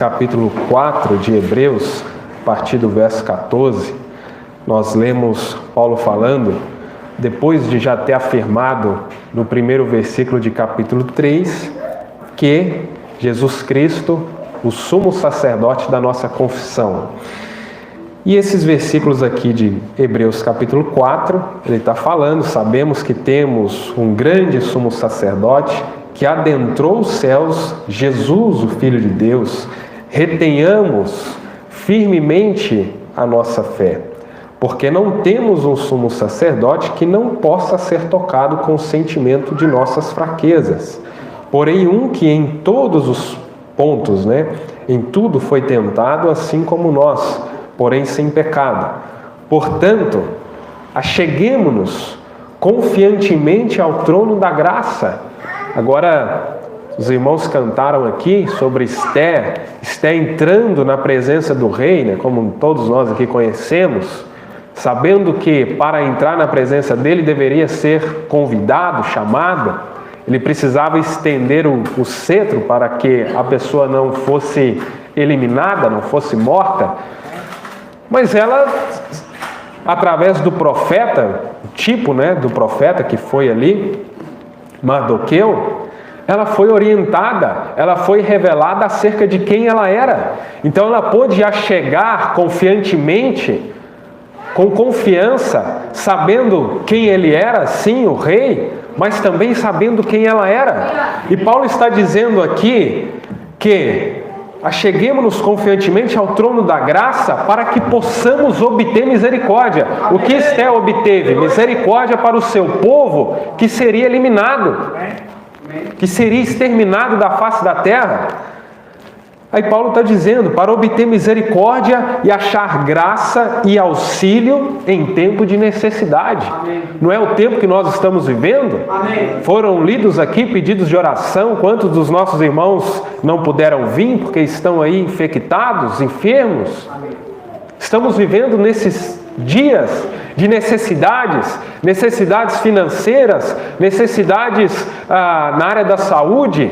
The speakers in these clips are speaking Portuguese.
Capítulo 4 de Hebreus, a partir do verso 14, nós lemos Paulo falando, depois de já ter afirmado no primeiro versículo de capítulo 3, que Jesus Cristo, o sumo sacerdote da nossa confissão. E esses versículos aqui de Hebreus capítulo 4, ele está falando, sabemos que temos um grande sumo sacerdote que adentrou os céus, Jesus, o Filho de Deus. Retenhamos firmemente a nossa fé, porque não temos um sumo sacerdote que não possa ser tocado com o sentimento de nossas fraquezas, porém um que em todos os pontos, em tudo foi tentado, assim como nós, porém sem pecado. Portanto, acheguemo-nos confiantemente ao trono da graça. Agora, os irmãos cantaram aqui sobre Esther entrando na presença do rei, como todos nós aqui conhecemos, sabendo que para entrar na presença dele deveria ser convidado, chamado, ele precisava estender o cetro para que a pessoa não fosse eliminada, não fosse morta. Mas ela, através do profeta, o tipo do profeta que foi ali, Mardoqueu, ela foi orientada, ela foi revelada acerca de quem ela era. Então ela pôde achegar confiantemente, com confiança, sabendo quem ele era, sim, o rei, mas também sabendo quem ela era. E Paulo está dizendo aqui que acheguemo-nos confiantemente ao trono da graça para que possamos obter misericórdia. O que Esther obteve? Misericórdia para o seu povo que seria eliminado, que seria exterminado da face da terra. Aí Paulo está dizendo, para obter misericórdia e achar graça e auxílio em tempo de necessidade. Amém. Não é o tempo que nós estamos vivendo? Amém. Foram lidos aqui pedidos de oração, quantos dos nossos irmãos não puderam vir porque estão aí infectados, enfermos? Amém. Estamos vivendo nesses dias de necessidades financeiras, necessidades na área da saúde,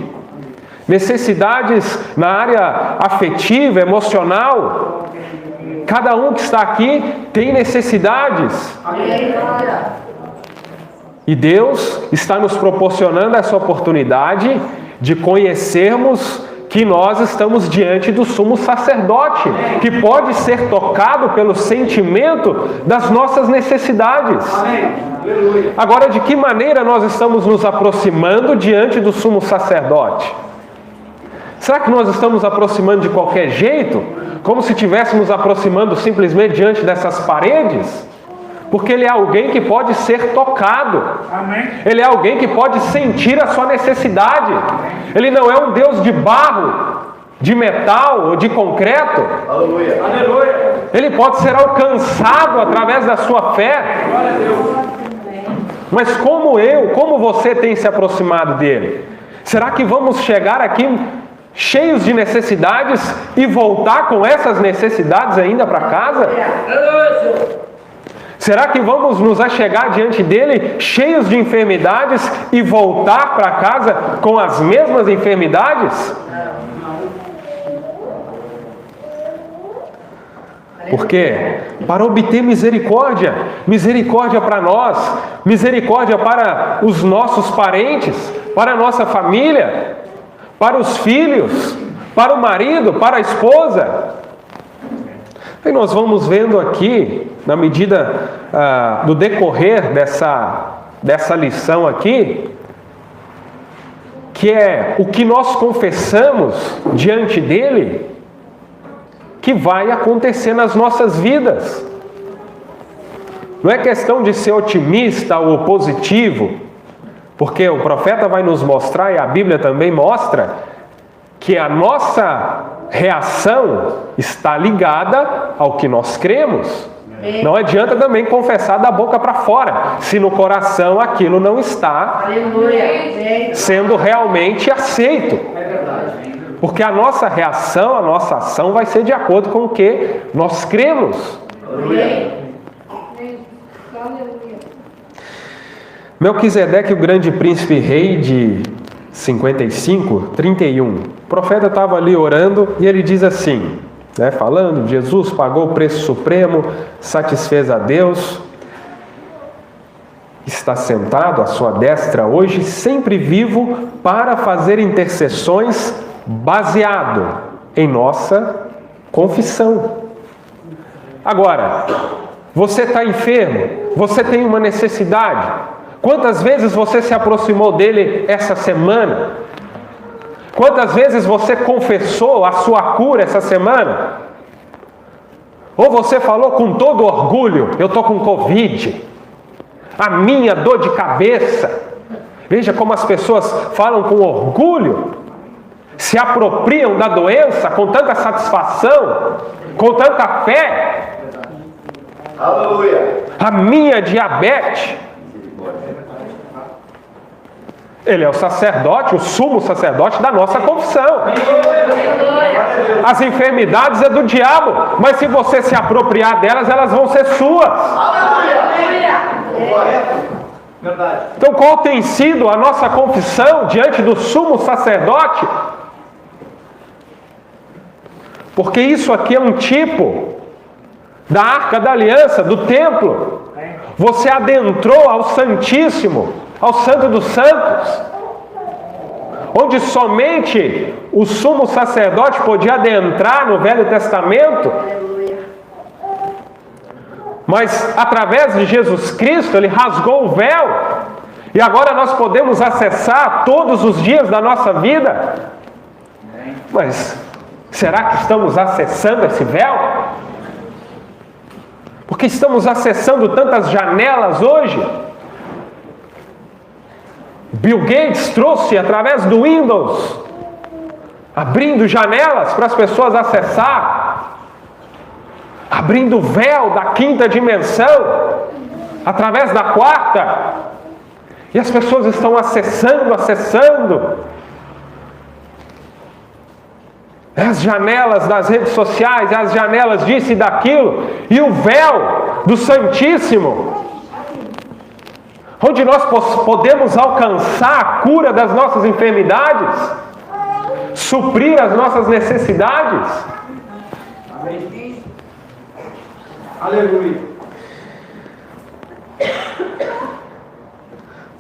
necessidades na área afetiva, emocional. Cada um que está aqui tem necessidades. E Deus está nos proporcionando essa oportunidade de conhecermos que nós estamos diante do sumo sacerdote, que pode ser tocado pelo sentimento das nossas necessidades. Agora, de que maneira nós estamos nos aproximando diante do sumo sacerdote? Será que nós estamos aproximando de qualquer jeito? Como se estivéssemos aproximando simplesmente diante dessas paredes? Porque Ele é alguém que pode ser tocado. Amém. Ele é alguém que pode sentir a sua necessidade. Ele não é um Deus de barro, de metal ou de concreto. Aleluia. Aleluia. Ele pode ser alcançado através da sua fé. Glória a Deus. Mas como você tem se aproximado dele? Será que vamos chegar aqui cheios de necessidades e voltar com essas necessidades ainda para casa? Será que vamos nos achegar diante dele cheios de enfermidades e voltar para casa com as mesmas enfermidades? Porque para obter misericórdia para nós, misericórdia para os nossos parentes, para a nossa família, para os filhos, para o marido, para a esposa. E nós vamos vendo aqui, na medida do decorrer dessa lição aqui, que é o que nós confessamos diante dele, que vai acontecer nas nossas vidas. Não é questão de ser otimista ou positivo, porque o profeta vai nos mostrar, e a Bíblia também mostra, que a nossa reação está ligada ao que nós cremos. Não adianta também confessar da boca para fora, se no coração aquilo não está sendo realmente aceito. Porque a nossa reação, a nossa ação vai ser de acordo com o que nós cremos. Melquisedeque, o grande príncipe rei de 55, 31. O profeta estava ali orando e ele diz assim, né, falando, Jesus pagou o preço supremo, satisfez a Deus, está sentado à sua destra hoje, sempre vivo para fazer intercessões baseado em nossa confissão. Agora, você está enfermo, você tem uma necessidade. Quantas vezes você se aproximou dele essa semana? Quantas vezes você confessou a sua cura essa semana? Ou você falou com todo orgulho, eu estou com Covid, a minha dor de cabeça. Veja como as pessoas falam com orgulho, se apropriam da doença com tanta satisfação, com tanta fé. Aleluia. A minha diabetes. Ele é o sacerdote, o sumo sacerdote da nossa confissão. As enfermidades é do diabo, mas se você se apropriar delas, elas vão ser suas. Verdade. Então, qual tem sido a nossa confissão diante do sumo sacerdote? Porque isso aqui é um tipo da Arca da Aliança, do templo. Você adentrou ao Santíssimo, ao Santo dos Santos, onde somente o sumo sacerdote podia adentrar no Velho Testamento. Mas através de Jesus Cristo, Ele rasgou o véu, e agora nós podemos acessar todos os dias da nossa vida. Mas será que estamos acessando esse véu? Porque estamos acessando tantas janelas hoje. Bill Gates trouxe através do Windows, abrindo janelas para as pessoas acessar, abrindo o véu da quinta dimensão, através da quarta, e as pessoas estão acessando as janelas das redes sociais, as janelas disso e daquilo, e o véu do Santíssimo, onde nós podemos alcançar a cura das nossas enfermidades, suprir as nossas necessidades. Amém. Aleluia.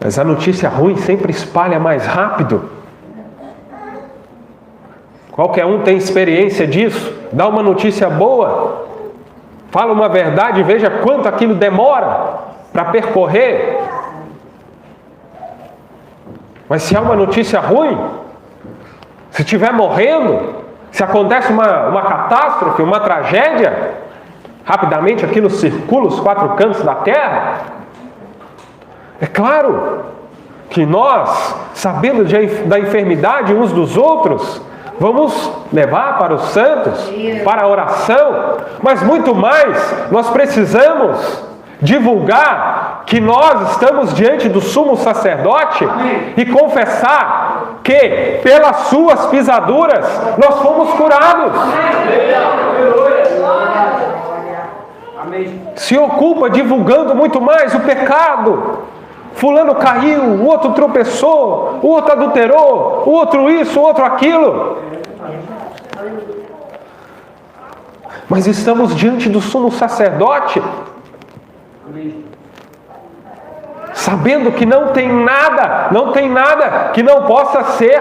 Mas a notícia ruim sempre espalha mais rápido. Qualquer um tem experiência disso. Dá uma notícia boa, fala uma verdade e veja quanto aquilo demora para percorrer. Mas se há uma notícia ruim, se estiver morrendo, se acontece uma catástrofe, uma tragédia, rapidamente aquilo circula os quatro cantos da terra. É claro que nós, sabendo da enfermidade uns dos outros, vamos levar para os santos, para a oração, mas muito mais, nós precisamos divulgar que nós estamos diante do sumo sacerdote e confessar que pelas suas pisaduras nós fomos curados. Se ocupa divulgando muito mais o pecado. Fulano caiu, o outro tropeçou, o outro adulterou, o outro isso, o outro aquilo. Mas estamos diante do sumo sacerdote, sabendo que não tem nada que não possa ser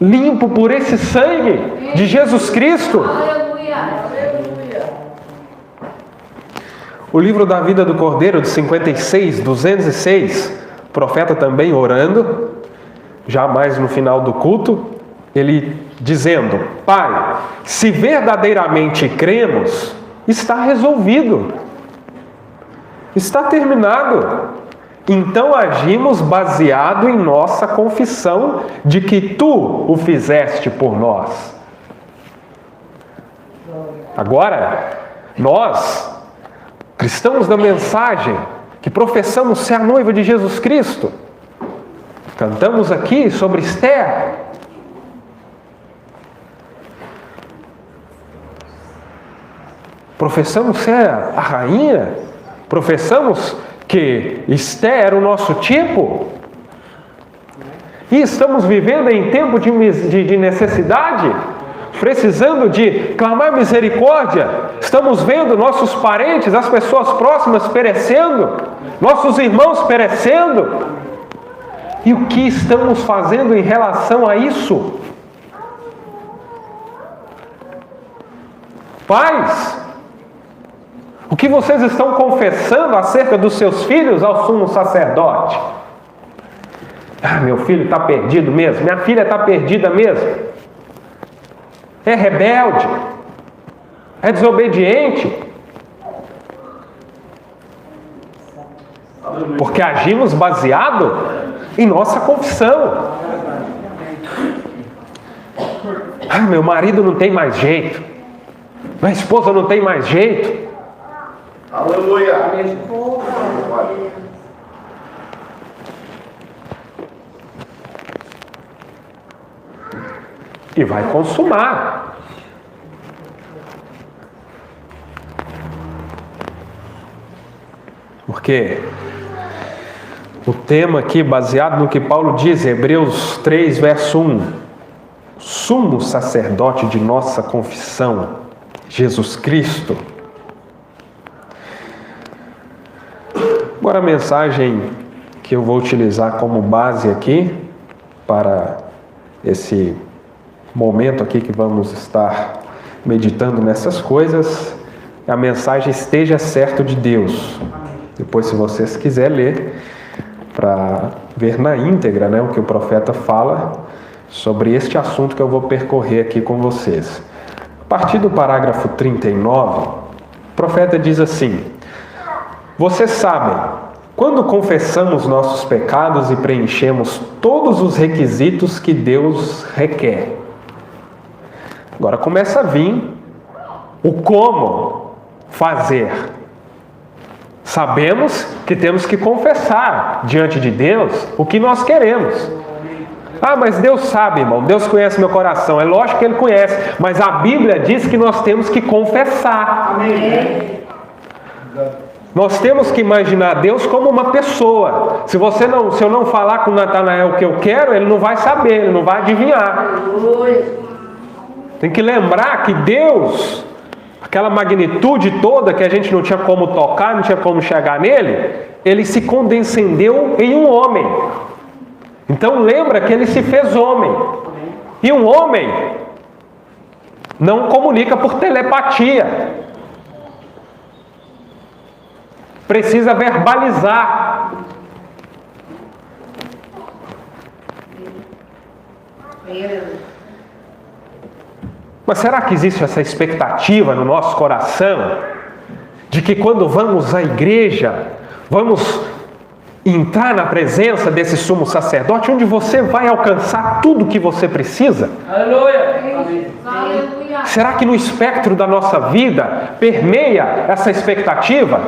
limpo por esse sangue de Jesus Cristo. O livro da vida do Cordeiro, de 56, 206, o profeta também orando, já mais no final do culto, ele dizendo: Pai, se verdadeiramente cremos, está resolvido, está terminado. Então agimos baseado em nossa confissão de que Tu o fizeste por nós. Agora, nós, cristãos da mensagem, que professamos ser a noiva de Jesus Cristo, cantamos aqui sobre Esther. Professamos ser a rainha, professamos que Esther era o nosso tipo. E estamos vivendo em tempo de necessidade, precisando de clamar misericórdia. Estamos vendo nossos parentes, as pessoas próximas perecendo, nossos irmãos perecendo. E o que estamos fazendo em relação a isso? Pais, o que vocês estão confessando acerca dos seus filhos ao sumo sacerdote? Ah, meu filho está perdido mesmo, minha filha está perdida mesmo. É rebelde, é desobediente. Porque agimos baseado em nossa confissão. Ah, meu marido não tem mais jeito, minha esposa não tem mais jeito. Aleluia. E vai consumar. Porque o tema aqui, baseado no que Paulo diz, Hebreus 3, verso 1, sumo sacerdote de nossa confissão, Jesus Cristo. Agora a mensagem que eu vou utilizar como base aqui, para esse momento aqui que vamos estar meditando nessas coisas, é a mensagem Esteja Certo de Deus. Depois, se vocês quiserem ler, para ver na íntegra, o que o profeta fala sobre este assunto que eu vou percorrer aqui com vocês. A partir do parágrafo 39, o profeta diz assim: vocês sabem, quando confessamos nossos pecados e preenchemos todos os requisitos que Deus requer. Agora começa a vir o como fazer. Sabemos que temos que confessar diante de Deus o que nós queremos. Ah, mas Deus sabe, irmão, Deus conhece meu coração. É lógico que Ele conhece, mas a Bíblia diz que nós temos que confessar. Amém. Nós temos que imaginar Deus como uma pessoa. Se eu não falar com Natanael o que eu quero, ele não vai saber, ele não vai adivinhar. Tem que lembrar que Deus, aquela magnitude toda que a gente não tinha como tocar, não tinha como chegar nele, ele se condescendeu em um homem. Então lembra que ele se fez homem. E um homem não comunica por telepatia. Precisa verbalizar. Mas será que existe essa expectativa no nosso coração de que quando vamos à igreja, vamos entrar na presença desse sumo sacerdote, onde você vai alcançar tudo o que você precisa? Aleluia. Aleluia. Será que no espectro da nossa vida permeia essa expectativa?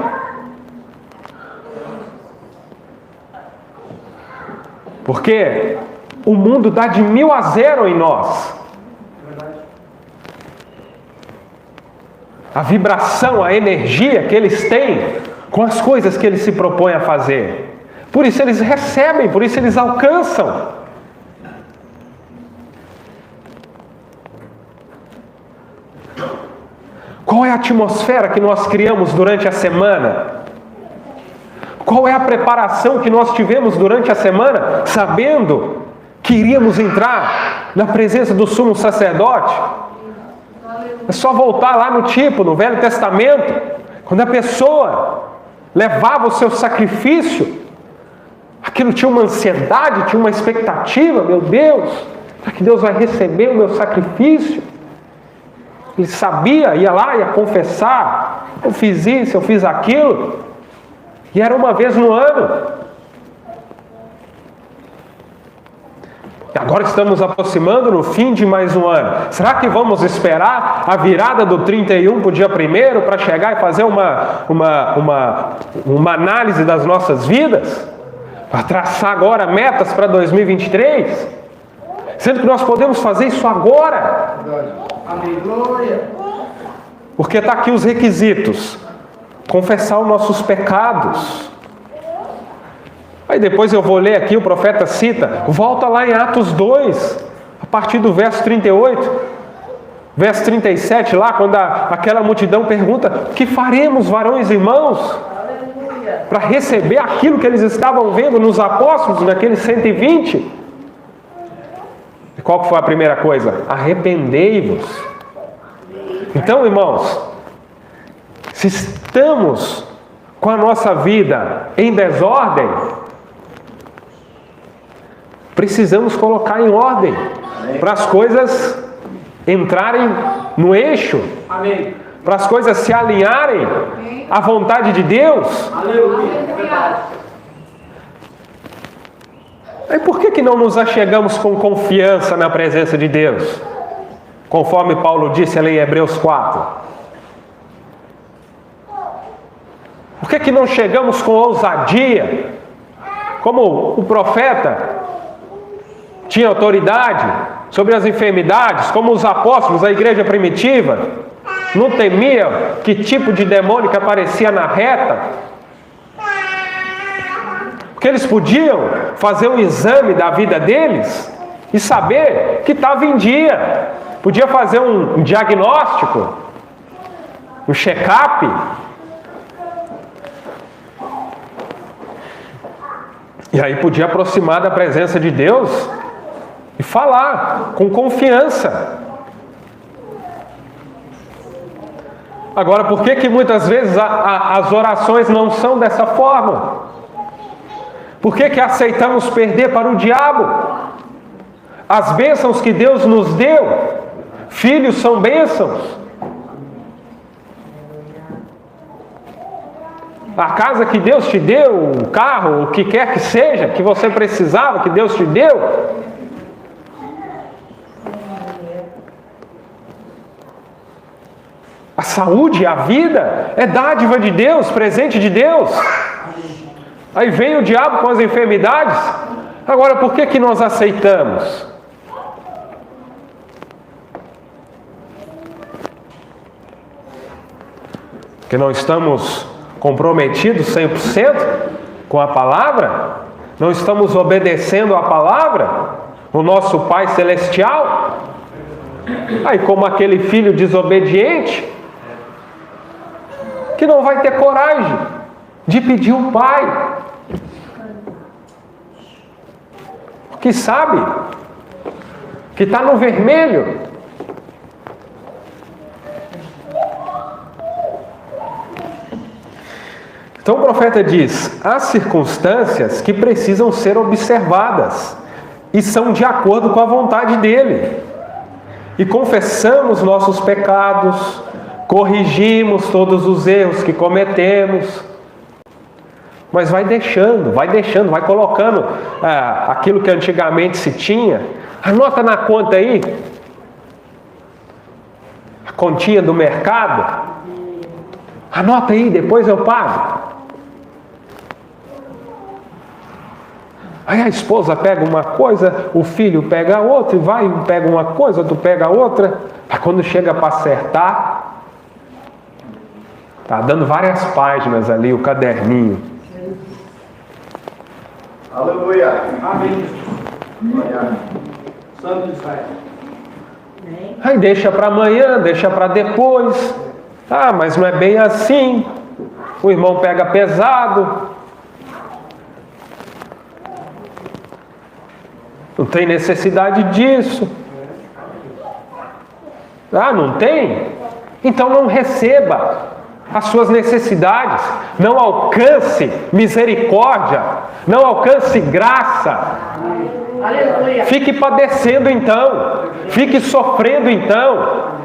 Porque o mundo dá de 1000 a 0 em nós. A vibração, a energia que eles têm com as coisas que eles se propõem a fazer. Por isso eles recebem, por isso eles alcançam. Qual é a atmosfera que nós criamos durante a semana? Qual é a preparação que nós tivemos durante a semana, sabendo que iríamos entrar na presença do sumo sacerdote? É só voltar lá no Velho Testamento, quando a pessoa levava o seu sacrifício, aquilo tinha uma ansiedade, tinha uma expectativa. Meu Deus, será que Deus vai receber o meu sacrifício? Ele sabia, ia lá, ia confessar, eu fiz isso, eu fiz aquilo, e era uma vez no ano. Agora estamos aproximando no fim de mais um ano. Será que vamos esperar a virada do 31 para o dia 1º para chegar e fazer uma análise das nossas vidas? Para traçar agora metas para 2023? Sendo que nós podemos fazer isso agora. Amém. Glória. Porque está aqui os requisitos. Confessar os nossos pecados. Aí depois eu vou ler aqui, o profeta cita, volta lá em Atos 2, a partir do verso 38, verso 37, lá quando aquela multidão pergunta: que faremos, varões e irmãos, para receber aquilo que eles estavam vendo nos apóstolos, naqueles 120? E qual que foi a primeira coisa? Arrependei-vos. Então, irmãos, se estamos com a nossa vida em desordem, precisamos colocar em ordem para as coisas entrarem no eixo. Amém. Para as coisas se alinharem à vontade de Deus. Aleluia. E por que não nos achegamos com confiança na presença de Deus? Conforme Paulo disse ali em Hebreus 4. Por que não chegamos com ousadia? Como o profeta tinha autoridade sobre as enfermidades, como os apóstolos, a igreja primitiva, não temia que tipo de demônio que aparecia na reta, porque eles podiam fazer um exame da vida deles e saber que estava em dia, podia fazer um diagnóstico, um check-up. E aí podia aproximar da presença de Deus e falar com confiança. Agora, por que muitas vezes as orações não são dessa forma? Por que aceitamos perder para o diabo as bênçãos que Deus nos deu? Filhos são bênçãos. A casa que Deus te deu, o carro, o que quer que seja, que você precisava, que Deus te deu. A saúde, a vida, é dádiva de Deus, presente de Deus. Aí vem o diabo com as enfermidades. Agora, por que nós aceitamos? Porque não estamos comprometidos 100% com a palavra? Não estamos obedecendo a palavra? O nosso Pai Celestial? Aí, como aquele filho desobediente, que não vai ter coragem de pedir o Pai, que sabe que está no vermelho. Então o profeta diz: há circunstâncias que precisam ser observadas e são de acordo com a vontade dele. E confessamos nossos pecados, corrigimos todos os erros que cometemos. Mas vai deixando, vai colocando aquilo que antigamente se tinha. Anota na conta aí, a continha do mercado. Anota aí, depois eu pago. Aí a esposa pega uma coisa, o filho pega outra, e vai, um pega uma coisa, outro pega outra. Aí quando chega para acertar, tá dando várias páginas ali, o caderninho. Aleluia. Amém. Santo Israel. Aí deixa para amanhã, deixa para depois. Ah, mas não é bem assim. O irmão pega pesado. Não tem necessidade disso. Ah, não tem? Então não receba as suas necessidades. Não alcance misericórdia. Não alcance graça. Aleluia. Fique padecendo então. Fique sofrendo então.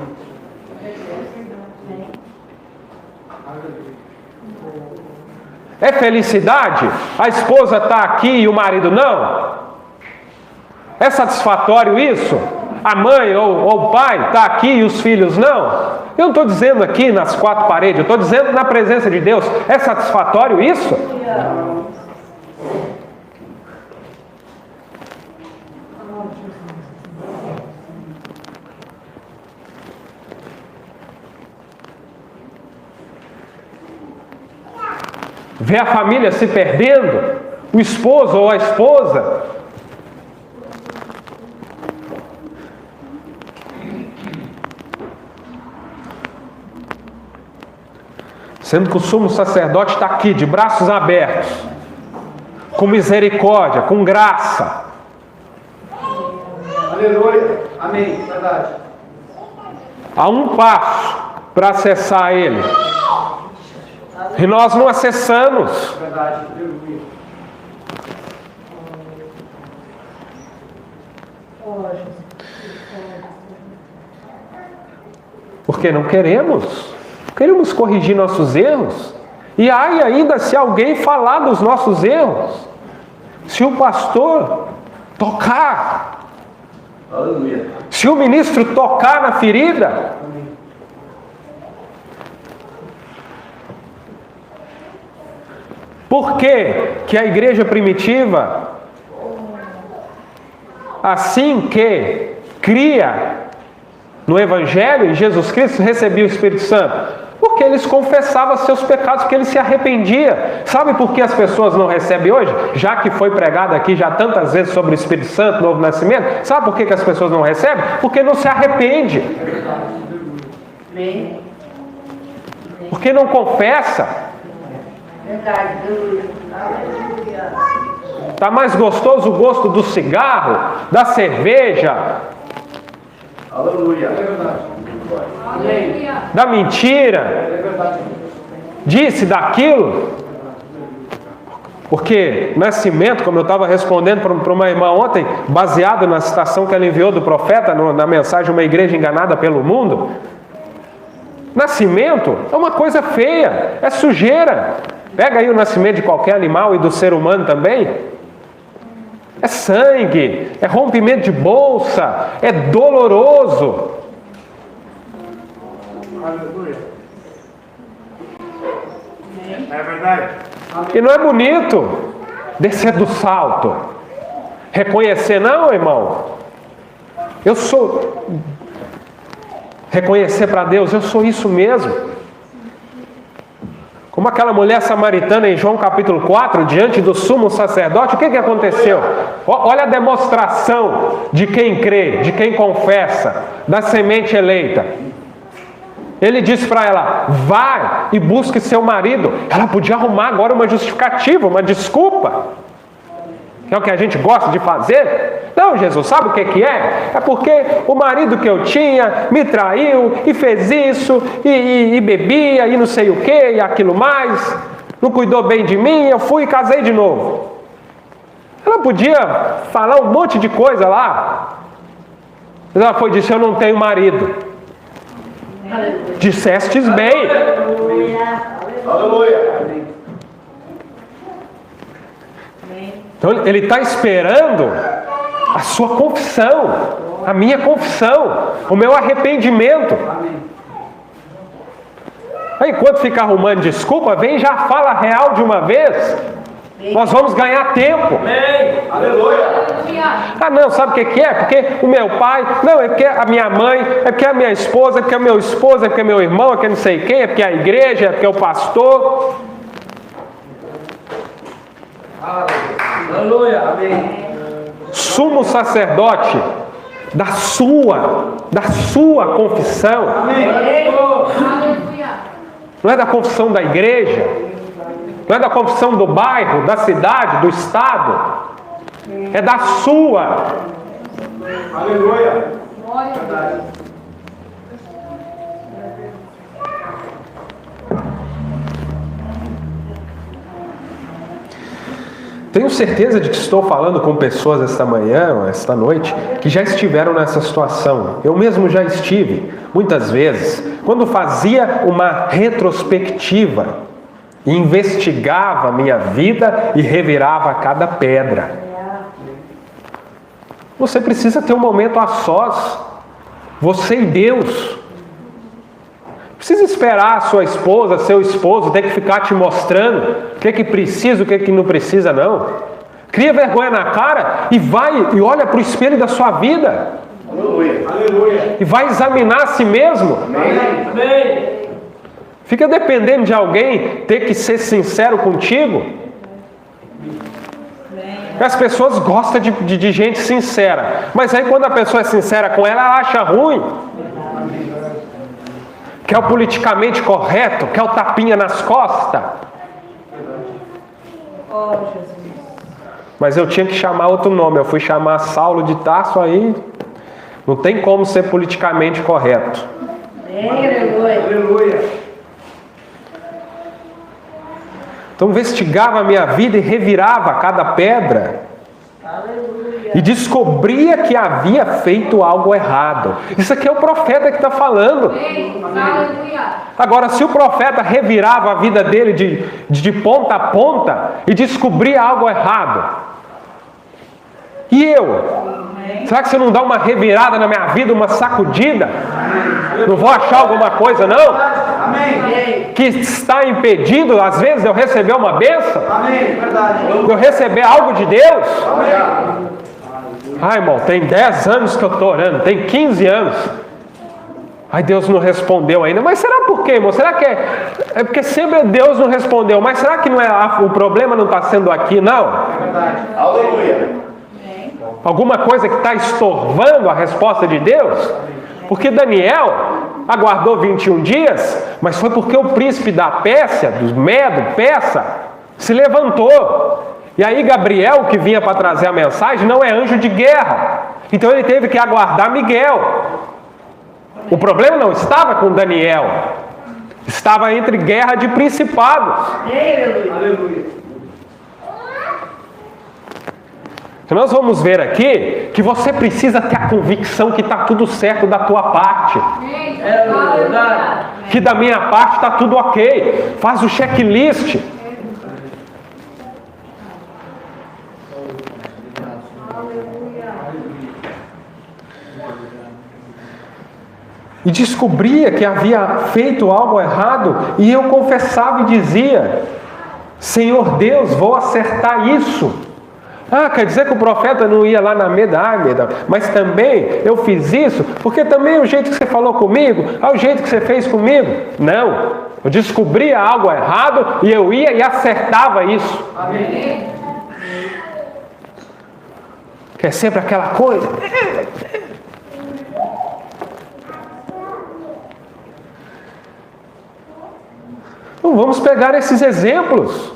É felicidade? A esposa está aqui e o marido não? É satisfatório isso? A mãe ou o pai está aqui e os filhos não? Eu não estou dizendo aqui nas quatro paredes, eu estou dizendo na presença de Deus. É satisfatório isso? Ver a família se perdendo o esposo ou a esposa. Sendo que o sumo sacerdote está aqui, de braços abertos, com misericórdia, com graça. Aleluia. Amém. Verdade. Há um passo para acessar Ele. E nós não acessamos. Verdade. Aleluia. Porque não queremos. Queremos corrigir nossos erros. E ai ainda se alguém falar dos nossos erros. Se o pastor tocar. Aleluia. Se o ministro tocar na ferida. Por que a igreja primitiva, assim que cria no Evangelho, em Jesus Cristo, recebia o Espírito Santo? Porque eles confessavam seus pecados, porque eles se arrependiam. Sabe por que as pessoas não recebem hoje? Já que foi pregado aqui já tantas vezes sobre o Espírito Santo, novo nascimento, sabe por que as pessoas não recebem? Porque não se arrepende. Porque não confessa. Está mais gostoso o gosto do cigarro, da cerveja, Aleluia. da mentira, disse daquilo. Porque nascimento, como eu estava respondendo para uma irmã ontem, baseado na citação que ela enviou do profeta, na mensagem Uma Igreja Enganada pelo Mundo, nascimento é uma coisa feia, é sujeira. Pega aí o nascimento de qualquer animal e do ser humano também. É sangue, é rompimento de bolsa, é doloroso. Aleluia. É verdade. E não é bonito descer do salto. Reconhecer, não, irmão. Eu sou... Reconhecer para Deus, eu sou isso mesmo. Como aquela mulher samaritana em João capítulo 4, diante do sumo sacerdote, o que aconteceu? Olha a demonstração de quem crê, de quem confessa, da semente eleita. Ele disse para ela, vai e busque seu marido. Ela podia arrumar agora uma justificativa, uma desculpa. Que é o que a gente gosta de fazer. Não, Jesus, sabe o que é? É porque o marido que eu tinha me traiu e fez isso, e bebia, e não sei o que, e aquilo mais. Não cuidou bem de mim, eu fui e casei de novo. Ela podia falar um monte de coisa lá. Mas ela foi e disse, eu não tenho marido. Dissestes bem. Aleluia. Então ele está esperando a sua confissão, a minha confissão, o meu arrependimento. Aí enquanto fica arrumando desculpa, vem e já fala a real de uma vez. Nós vamos ganhar tempo. Aleluia. Ah não, sabe o que é? Porque o meu pai, não, é porque a minha mãe, é porque a minha esposa, é porque o meu esposo, é porque meu irmão, é porque não sei quem, é porque a igreja, é porque o pastor. Aleluia. Amém. Sumo sacerdote da sua confissão. Não é da confissão da igreja, não é da confissão do bairro, da cidade, do estado, é da sua. Aleluia. Tenho certeza de que estou falando com pessoas esta manhã, esta noite, que já estiveram nessa situação. Eu mesmo já estive, muitas vezes, quando fazia uma retrospectiva, investigava a minha vida e revirava cada pedra. Você precisa ter um momento a sós, você e Deus. Precisa esperar a sua esposa, seu esposo, ter que ficar te mostrando o que precisa, o que não precisa, não. Cria vergonha na cara e vai e olha para o espelho da sua vida. Aleluia. Aleluia. E vai examinar a si mesmo. Amém. Fica dependendo de alguém ter que ser sincero contigo. As pessoas gostam de gente sincera. Mas aí quando a pessoa é sincera com ela, ela acha ruim. Quer o politicamente correto, quer o tapinha nas costas. Mas eu tinha que chamar outro nome. Eu fui chamar Saulo de Tarso, aí não tem como ser politicamente correto. Aleluia. Então investigava a minha vida e revirava cada pedra. Aleluia. E descobria que havia feito algo errado. Isso aqui é o profeta que está falando. Aleluia. Agora, se o profeta revirava a vida dele de ponta a ponta e descobria algo errado, e eu? Será que você não dá uma revirada na minha vida, uma sacudida? Não vou achar alguma coisa, não? Amém. Que está impedido, às vezes, de eu receber uma bênção? Amém. Verdade. De eu receber algo de Deus? Amém. Ai, irmão, tem 10 anos que eu estou orando, tem 15 anos. Ai, Deus não respondeu ainda. Mas será por quê, irmão? Será que é porque sempre Deus não respondeu? Mas será que não é o problema não está sendo aqui, não? Verdade. Aleluia. Alguma coisa que está estorvando a resposta de Deus? Porque Daniel aguardou 21 dias, mas foi porque o príncipe da Pérsia, do Medo, Persa, se levantou. E aí Gabriel, que vinha para trazer a mensagem, não é anjo de guerra. Então ele teve que aguardar Miguel. O problema não estava com Daniel. Estava entre guerra de principados. Aleluia. Nós vamos ver aqui que você precisa ter a convicção que está tudo certo da tua parte. É verdade. Que da minha parte está tudo ok. Faz o checklist. E descobria que havia feito algo errado, e eu confessava e dizia: Senhor Deus, vou acertar isso. Ah, quer dizer que o profeta não ia lá na Meda, mas também eu fiz isso, porque também o jeito que você falou comigo, é o jeito que você fez comigo. Não, eu descobria algo errado e eu ia e acertava isso. Amém. Que é sempre aquela coisa. Então vamos pegar esses exemplos.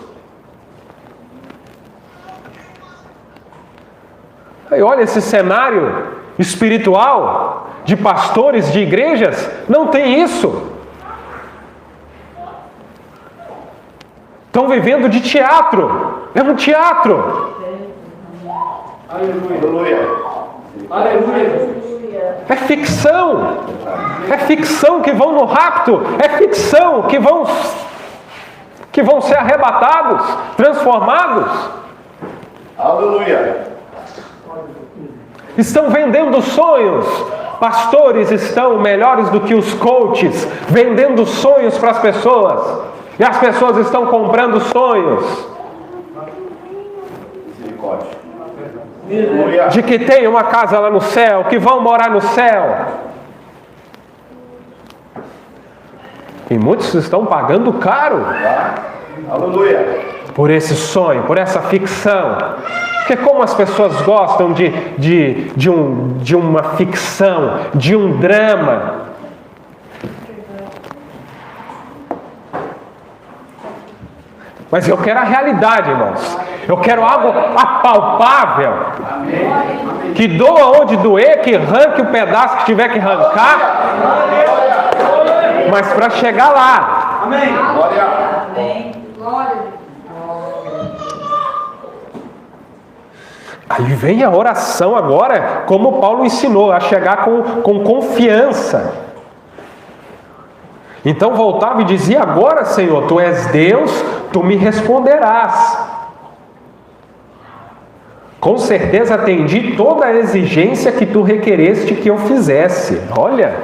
Aí olha esse cenário espiritual de pastores de igrejas, não tem isso. Estão vivendo de teatro. É um teatro. Aleluia. Aleluia. É ficção. É ficção que vão no rapto. É ficção que vão ser arrebatados, transformados. Aleluia. Estão vendendo sonhos. Pastores estão melhores do que os coaches, vendendo sonhos para as pessoas. E as pessoas estão comprando sonhos. De que tem uma casa lá no céu, que vão morar no céu. E muitos estão pagando caro. Aleluia. Por esse sonho, por essa ficção. Porque como as pessoas gostam de uma ficção, de um drama. Mas eu quero a realidade, irmãos. Eu quero algo apalpável. Que doa onde doer, que arranque o pedaço que tiver que arrancar. Mas para chegar lá. Amém. Amém. Glória. Aí vem a oração agora, como Paulo ensinou, a chegar com confiança. Então voltava e dizia: agora, Senhor, Tu és Deus, Tu me responderás. Com certeza atendi toda a exigência que Tu requereste que eu fizesse. Olha,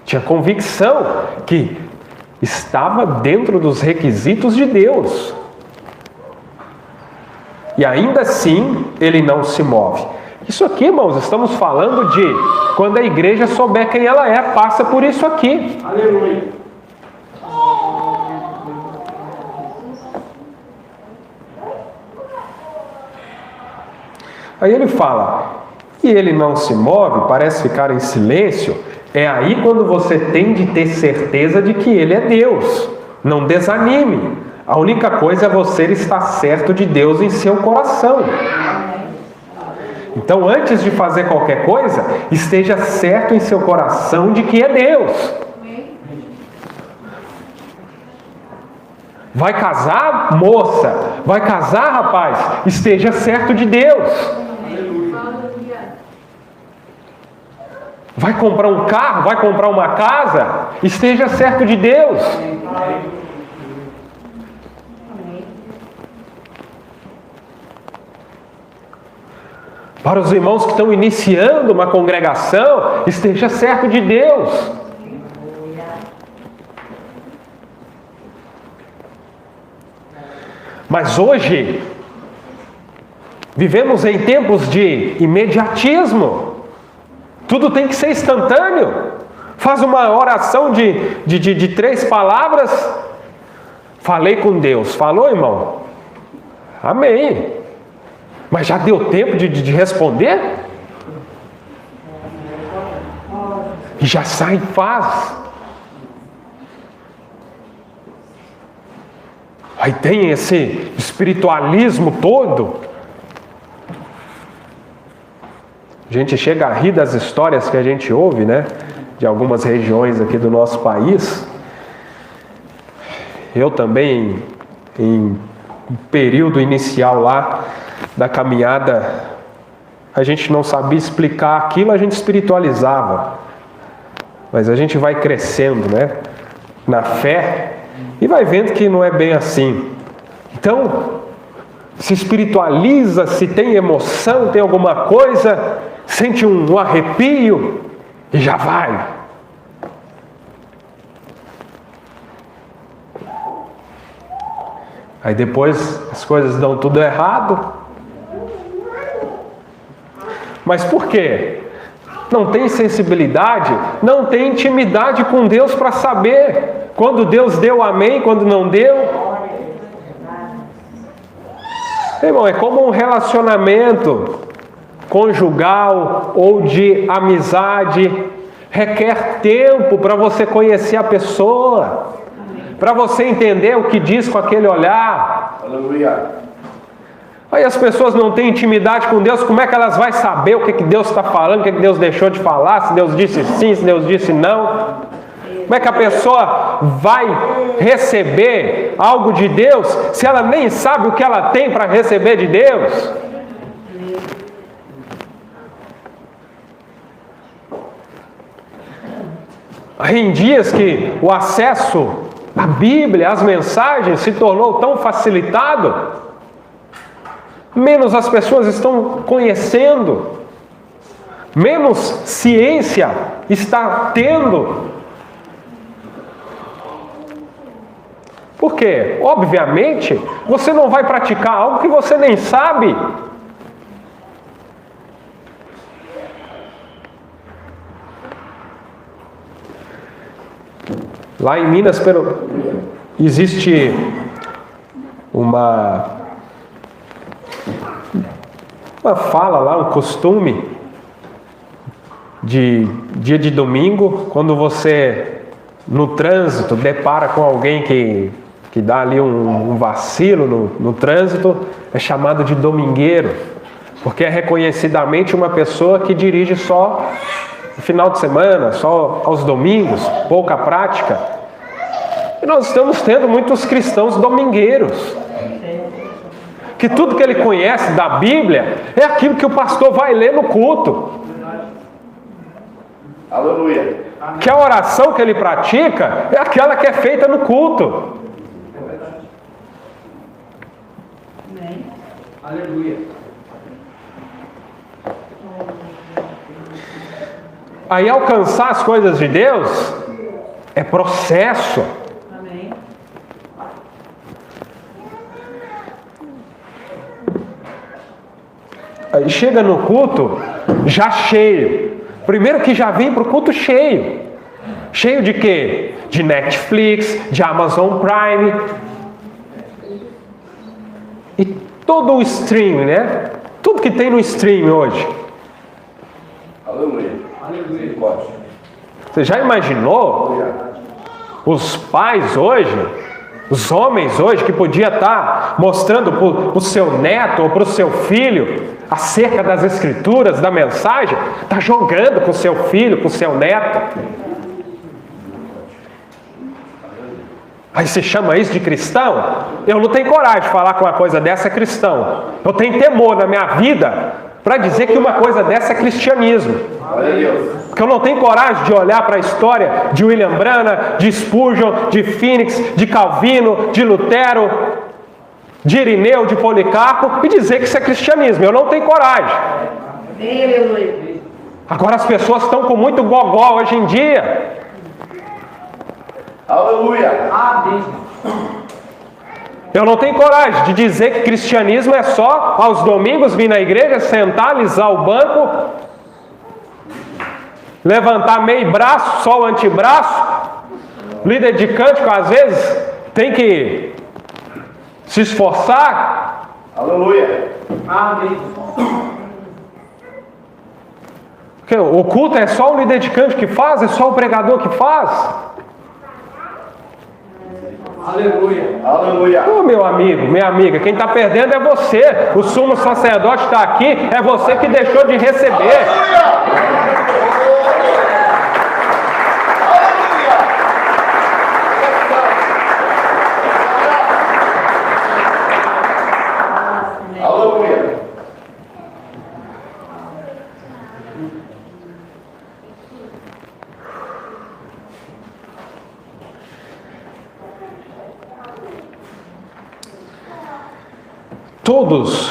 tinha convicção que estava dentro dos requisitos de Deus. E ainda assim, ele não se move. Isso aqui, irmãos, estamos falando de quando a igreja souber quem ela é, passa por isso aqui. Aleluia. Aí ele fala, e ele não se move, parece ficar em silêncio. É aí quando você tem de ter certeza de que ele é Deus. Não desanime. A única coisa é você estar certo de Deus em seu coração. Então, antes de fazer qualquer coisa, esteja certo em seu coração de que é Deus. Vai casar, moça? Vai casar, rapaz? Esteja certo de Deus. Vai comprar um carro? Vai comprar uma casa? Esteja certo de Deus. Para os irmãos que estão iniciando uma congregação, esteja certo de Deus. Mas hoje, vivemos em tempos de imediatismo. Tudo tem que ser instantâneo. Faz uma oração de 3 palavras. Falei com Deus. Falou, irmão? Amém. Mas já deu tempo de responder? E já sai e faz. Aí tem esse espiritualismo todo. A gente chega a rir das histórias que a gente ouve, né? De algumas regiões aqui do nosso país. Eu também, em período inicial lá da caminhada, a gente não sabia explicar aquilo, a gente espiritualizava. Mas a gente vai crescendo, né? Na fé. E vai vendo que não é bem assim. Então, se espiritualiza, se tem emoção, tem alguma coisa, sente um arrepio e já vai. Aí depois as coisas dão tudo errado. Mas por quê? Não tem sensibilidade, não tem intimidade com Deus para saber quando Deus deu amém, quando não deu. Irmão, é como um relacionamento conjugal ou de amizade. Requer tempo para você conhecer a pessoa, para você entender o que diz com aquele olhar. Aleluia. Aí as pessoas não têm intimidade com Deus, como é que elas vão saber o que Deus está falando, o que Deus deixou de falar, se Deus disse sim, se Deus disse não? Como é que a pessoa vai receber algo de Deus se ela nem sabe o que ela tem para receber de Deus? Aí em dias que o acesso à Bíblia, às mensagens se tornou tão facilitado, menos as pessoas estão conhecendo, menos ciência está tendo. Por quê? Obviamente, você não vai praticar algo que você nem sabe. Lá em Minas existe uma fala lá, um costume de dia de domingo, quando você no trânsito depara com alguém que dá ali um vacilo no trânsito, é chamado de domingueiro, porque é reconhecidamente uma pessoa que dirige só no final de semana, só aos domingos, pouca prática. E nós estamos tendo muitos cristãos domingueiros, que tudo que ele conhece da Bíblia é aquilo que o pastor vai ler no culto. Aleluia. Que a oração que ele pratica é aquela que é feita no culto. Aleluia. Aí alcançar as coisas de Deus é processo. Amém. Aí chega no culto já cheio. Primeiro que já vem para o culto cheio. Cheio de quê? De Netflix, de Amazon Prime. E todo o stream, né? tudo que tem no stream hoje. Aleluia. Aleluia. Você já imaginou os pais hoje, os homens hoje, que podia estar mostrando para o seu neto ou para o seu filho acerca das escrituras, da mensagem, está jogando com o seu filho, com o seu neto. Aí você chama isso de cristão? Eu não tenho coragem de falar que uma coisa dessa é cristão. Eu tenho temor na minha vida para dizer que uma coisa dessa é cristianismo. Porque eu não tenho coragem de olhar para a história de William Branham, de Spurgeon, de Phoenix, de Calvino, de Lutero, de Irineu, de Policarpo e dizer que isso é cristianismo. Eu não tenho coragem. Agora as pessoas estão com muito gogó hoje em dia. Aleluia. Amém. Eu não tenho coragem de dizer que cristianismo é só aos domingos vir na igreja, sentar, alisar o banco, levantar meio braço, só o antebraço. Líder de cântico às vezes tem que se esforçar. Aleluia. Amém. Porque o culto é só o líder de cântico que faz, é só o pregador que faz. Aleluia. Aleluia. Ô, meu amigo, minha amiga, quem está perdendo é você. O sumo sacerdote está aqui, é você que deixou de receber. Aleluia.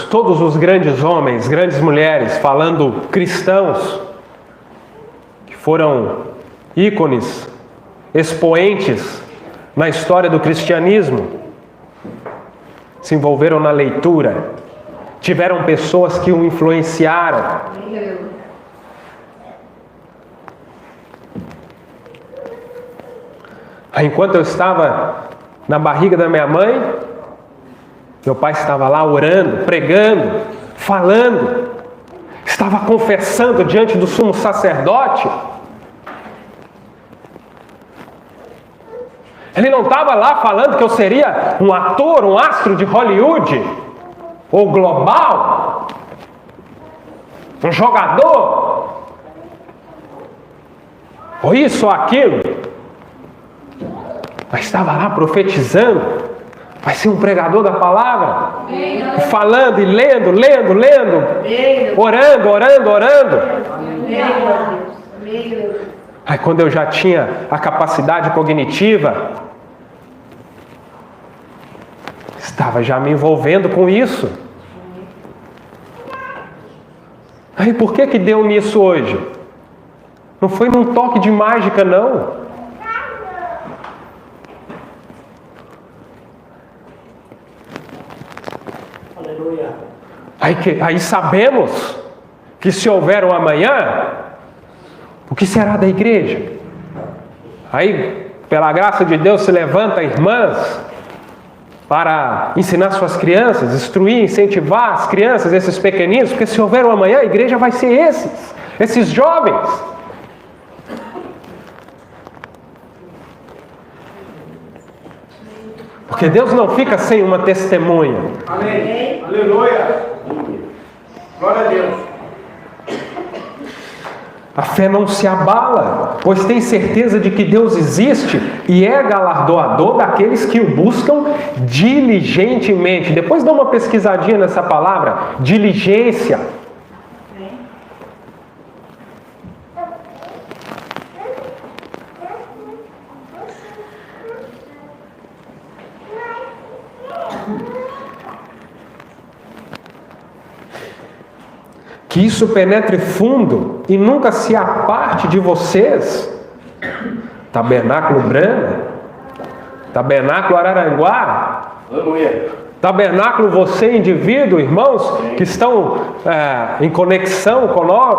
Todos os grandes homens, grandes mulheres, falando cristãos, que foram ícones, expoentes na história do cristianismo, se envolveram na leitura, tiveram pessoas que o influenciaram. Enquanto eu estava na barriga da minha mãe, meu pai estava lá orando, pregando, falando, estava confessando diante do sumo sacerdote. Ele não estava lá falando que eu seria um ator, um astro de Hollywood, ou global, um jogador, ou isso ou aquilo, mas estava lá profetizando. Vai ser um pregador da palavra, falando e lendo, orando. Aí quando eu já tinha a capacidade cognitiva, estava já me envolvendo com isso. Aí por que deu nisso hoje? Não foi num toque de mágica, não. Aí sabemos que se houver um amanhã, o que será da igreja? Aí, pela graça de Deus, se levanta irmãs para ensinar suas crianças, instruir, incentivar as crianças, esses pequeninos, porque se houver um amanhã, a igreja vai ser esses jovens. Porque Deus não fica sem uma testemunha. Amém. Aleluia. Glória a Deus. A fé não se abala, pois tem certeza de que Deus existe e é galardoador daqueles que o buscam diligentemente. Depois dá uma pesquisadinha nessa palavra, diligência. Que isso penetre fundo e nunca se aparte de vocês. Tabernáculo Branham, Tabernáculo Araranguá, Aleluia. Tabernáculo você, indivíduo, irmãos, que estão em conexão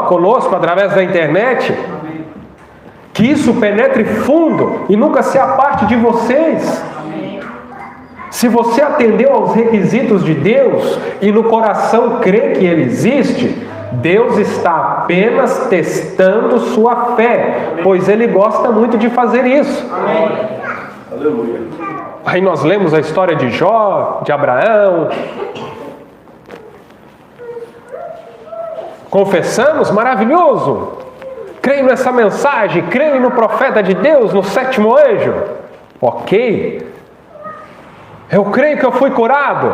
conosco através da internet. Que isso penetre fundo e nunca se aparte de vocês. Se você atendeu aos requisitos de Deus e no coração crê que Ele existe, Deus está apenas testando sua fé, pois Ele gosta muito de fazer isso. Amém. Aleluia. Aí nós lemos a história de Jó, de Abraão. Confessamos, maravilhoso. Creio nessa mensagem, creio no profeta de Deus, no 7º anjo. Ok. Eu creio que eu fui curado.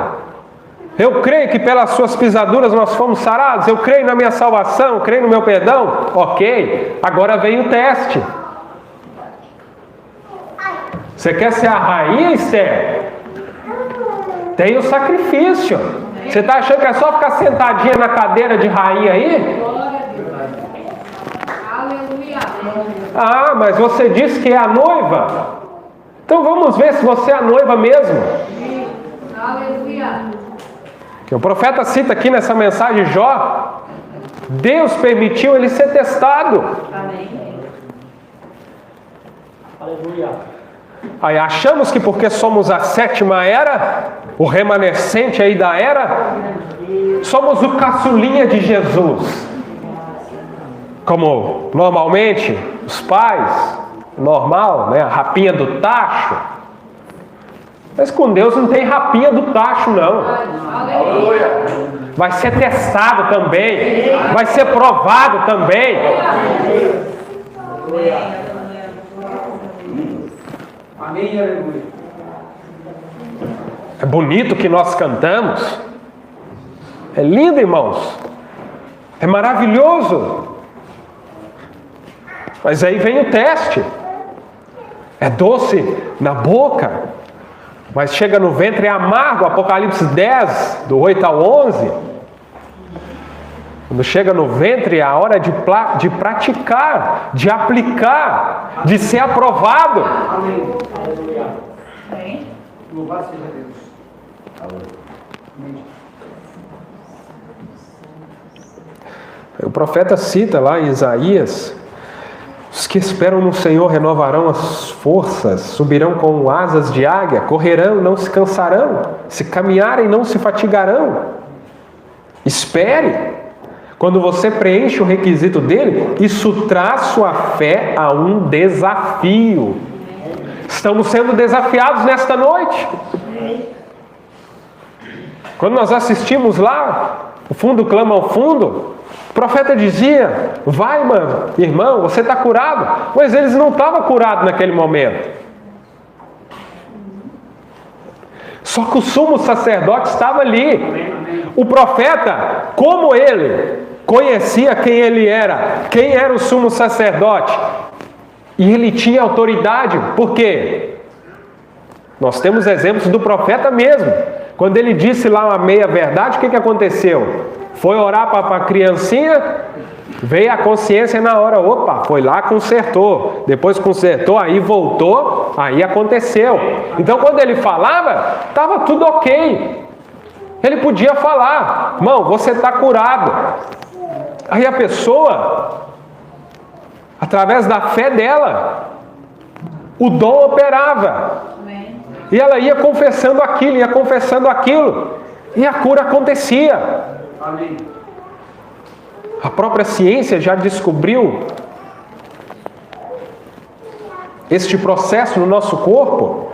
Eu creio que pelas suas pisaduras nós fomos sarados. Eu creio na minha salvação, creio no meu perdão. Ok. Agora vem o teste. Você quer ser a rainha, Esther? Tem o sacrifício. Você está achando que é só ficar sentadinha na cadeira de rainha aí? Glória a Deus. Aleluia. Ah, mas você disse que é a noiva. Então vamos ver se você é a noiva mesmo. Aleluia. Que o profeta cita aqui nessa mensagem de Jó. Deus permitiu ele ser testado. Amém. Aleluia. Aí achamos que porque somos a 7ª era, o remanescente aí da era, somos o caçulinha de Jesus. Como normalmente os pais, normal, né? A rapinha do tacho. Mas com Deus não tem rapinha do tacho, não. Aleluia. Vai ser testado também. Vai ser provado também. Amém. Aleluia. É bonito que nós cantamos. É lindo, irmãos. É maravilhoso. Mas aí vem o teste. É doce na boca, mas chega no ventre é amargo. Apocalipse 10, do 8 ao 11. Quando chega no ventre é a hora de praticar, de aplicar, de ser aprovado. Amém. Aleluia. Amém. Louvado seja Deus. Amém. O profeta cita lá em Isaías: os que esperam no Senhor renovarão as forças, subirão com asas de águia, correrão e não se cansarão, se caminharem não se fatigarão. Espere. Quando você preenche o requisito dele, isso traz sua fé a um desafio. Estamos sendo desafiados nesta noite. Quando nós assistimos lá, o fundo clama ao fundo, o profeta dizia: vai, mano, irmão, você está curado. Mas eles não estavam curados naquele momento. Só que o sumo sacerdote estava ali. O profeta, como ele conhecia quem ele era, quem era o sumo sacerdote, e ele tinha autoridade. Por quê? Nós temos exemplos do profeta mesmo. Quando ele disse lá uma meia-verdade, o que aconteceu? Foi orar para a criancinha, veio a consciência na hora, opa, foi lá, consertou. Depois consertou, aí voltou, aí aconteceu. Então quando ele falava, estava tudo ok. Ele podia falar: irmão, você está curado. Aí a pessoa, através da fé dela, o dom operava. E ela ia confessando aquilo, e a cura acontecia. Amém. A própria ciência já descobriu este processo no nosso corpo.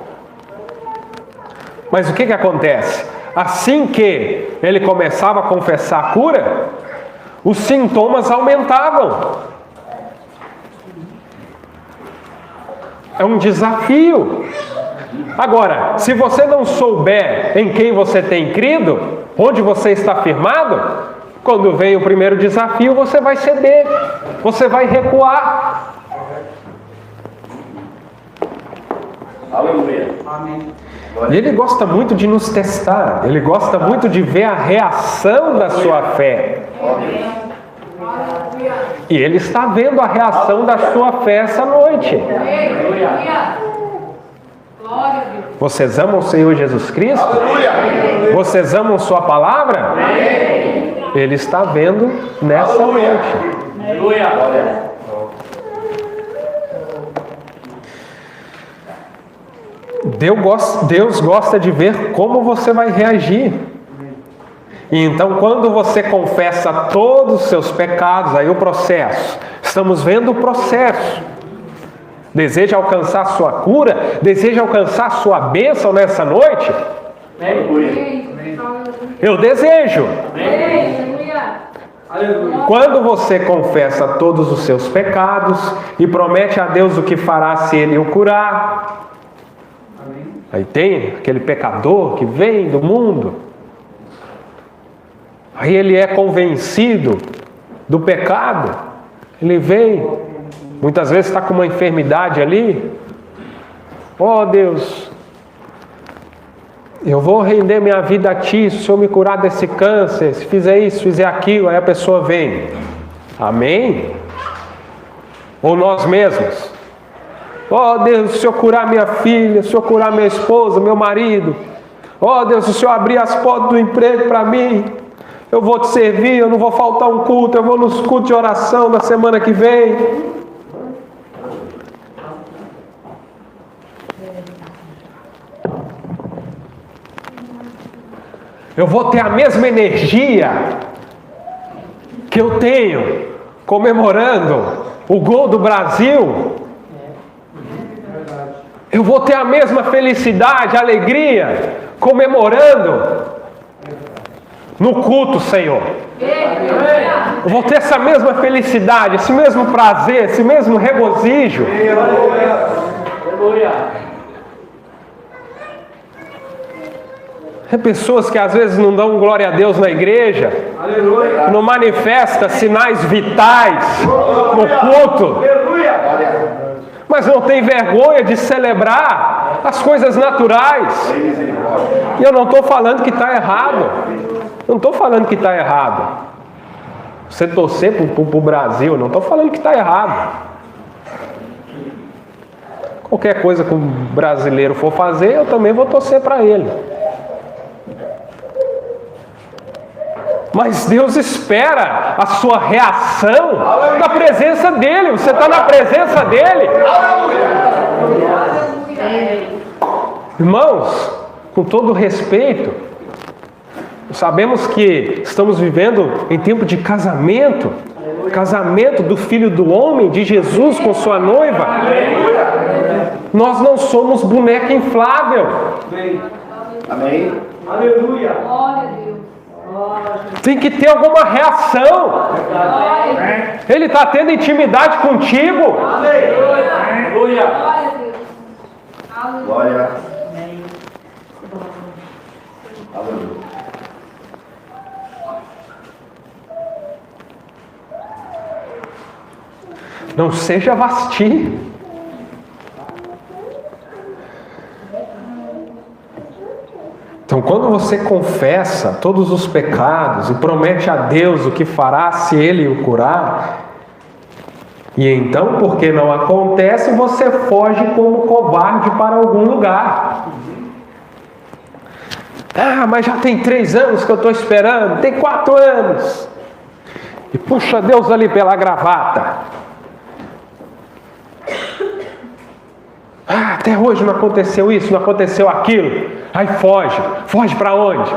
Mas o que acontece? Assim que ele começava a confessar a cura, os sintomas aumentavam. É um desafio. Agora, se você não souber em quem você tem crido, onde você está firmado, quando vem o primeiro desafio, você vai ceder, você vai recuar. Aleluia. Amém. E ele gosta muito de nos testar, ele gosta muito de ver a reação da sua fé. E ele está vendo a reação da sua fé essa noite. Glória a Deus. Vocês amam o Senhor Jesus Cristo? Aleluia. Vocês amam sua palavra? Ele está vendo nessa noite. Aleluia. Deus gosta de ver como você vai reagir. E então, quando você confessa todos os seus pecados, aí o processo, estamos vendo o processo. Deseja alcançar a sua cura? Deseja alcançar a sua bênção nessa noite? Eu desejo. Quando você confessa todos os seus pecados e promete a Deus o que fará se Ele o curar. Aí tem aquele pecador que vem do mundo. Aí ele é convencido do pecado. Ele vem, muitas vezes está com uma enfermidade ali. Oh Deus, eu vou render minha vida a Ti, se o Senhor me curar desse câncer, se fizer isso, fizer aquilo. Aí a pessoa vem. Amém? Ou nós mesmos. Oh Deus, se o Senhor curar minha filha, se o Senhor curar minha esposa, meu marido. Oh Deus, se o Senhor abrir as portas do emprego para mim, eu vou te servir, eu não vou faltar um culto, eu vou nos cultos de oração na semana que vem. Eu vou ter a mesma energia que eu tenho comemorando o gol do Brasil. Eu vou ter a mesma felicidade, alegria, comemorando no culto, Senhor. Eu vou ter essa mesma felicidade, esse mesmo prazer, esse mesmo regozijo. Tem pessoas que às vezes não dão glória a Deus na igreja, que não manifestam sinais vitais no culto, mas não tem vergonha de celebrar as coisas naturais. E eu não estou falando que está errado. Não estou falando que está errado. Você torcer para o Brasil, não estou falando que está errado. Qualquer coisa que um brasileiro for fazer, eu também vou torcer para ele. Mas Deus espera a sua reação na presença dEle. Você está na presença dEle. Irmãos, com todo respeito, sabemos que estamos vivendo em tempo de casamento. Casamento do Filho do Homem, de Jesus com sua noiva. Nós não somos boneca inflável. Amém. Aleluia. Glória a Deus. Tem que ter alguma reação. Ele está tendo intimidade contigo. Aleluia. Glória a Deus. Aleluia. Glória. Aleluia. Não seja vasti. Então, quando você confessa todos os pecados e promete a Deus o que fará se Ele o curar, e então, porque não acontece, você foge como covarde para algum lugar. Ah, mas já tem 3 anos que eu estou esperando, tem 4 anos. E puxa Deus ali pela gravata. Ah, até hoje não aconteceu isso, não aconteceu aquilo. Aí foge. Foge para onde?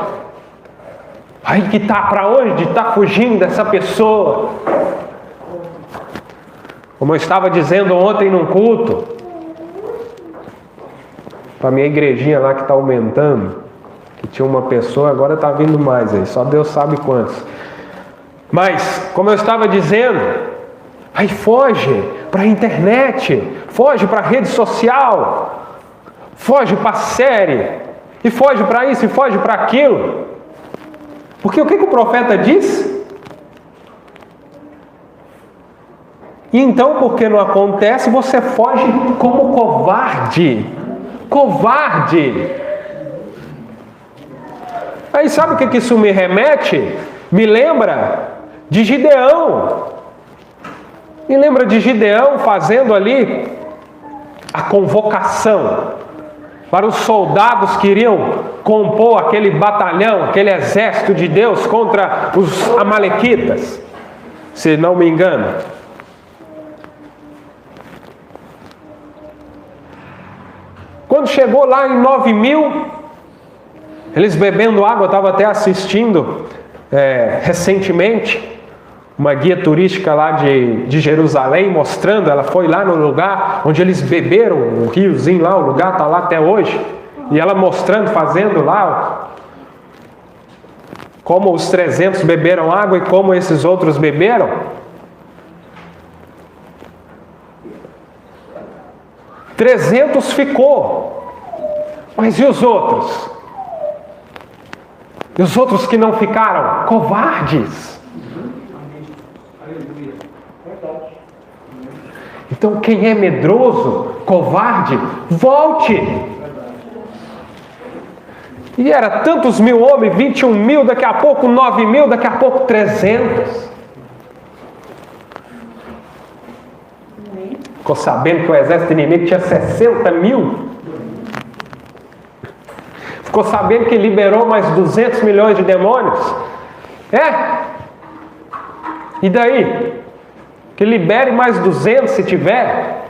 Aí que tá para onde? Está fugindo dessa pessoa. Como eu estava dizendo ontem num culto, para minha igrejinha lá que está aumentando, que tinha uma pessoa, agora está vindo mais aí, só Deus sabe quantos. Mas, como eu estava dizendo, aí foge para a internet, foge para a rede social, foge para a série, e foge para isso, e foge para aquilo. Porque o que o profeta diz? E então, porque não acontece, você foge como covarde. Covarde. Aí sabe o que isso me remete? Me lembra de Gideão. Me lembra de Gideão fazendo ali a convocação para os soldados que iriam compor aquele batalhão, aquele exército de Deus contra os amalequitas, se não me engano. Quando chegou lá em 9.000, eles bebendo água, eu estava até assistindo recentemente uma guia turística lá de Jerusalém, mostrando, ela foi lá no lugar onde eles beberam, o riozinho lá, o lugar está lá até hoje, e ela mostrando, fazendo lá como os 300 beberam água e como esses outros beberam. Trezentos ficou, mas e os outros? E os outros que não ficaram? Covardes. Então quem é medroso, covarde, volte. E era tantos mil homens, 21.000, daqui a pouco 9.000, daqui a pouco 300. Ficou sabendo que o exército inimigo tinha 60.000. Ficou sabendo que liberou mais 200 milhões de demônios. E daí? Que libere mais 200 se tiver.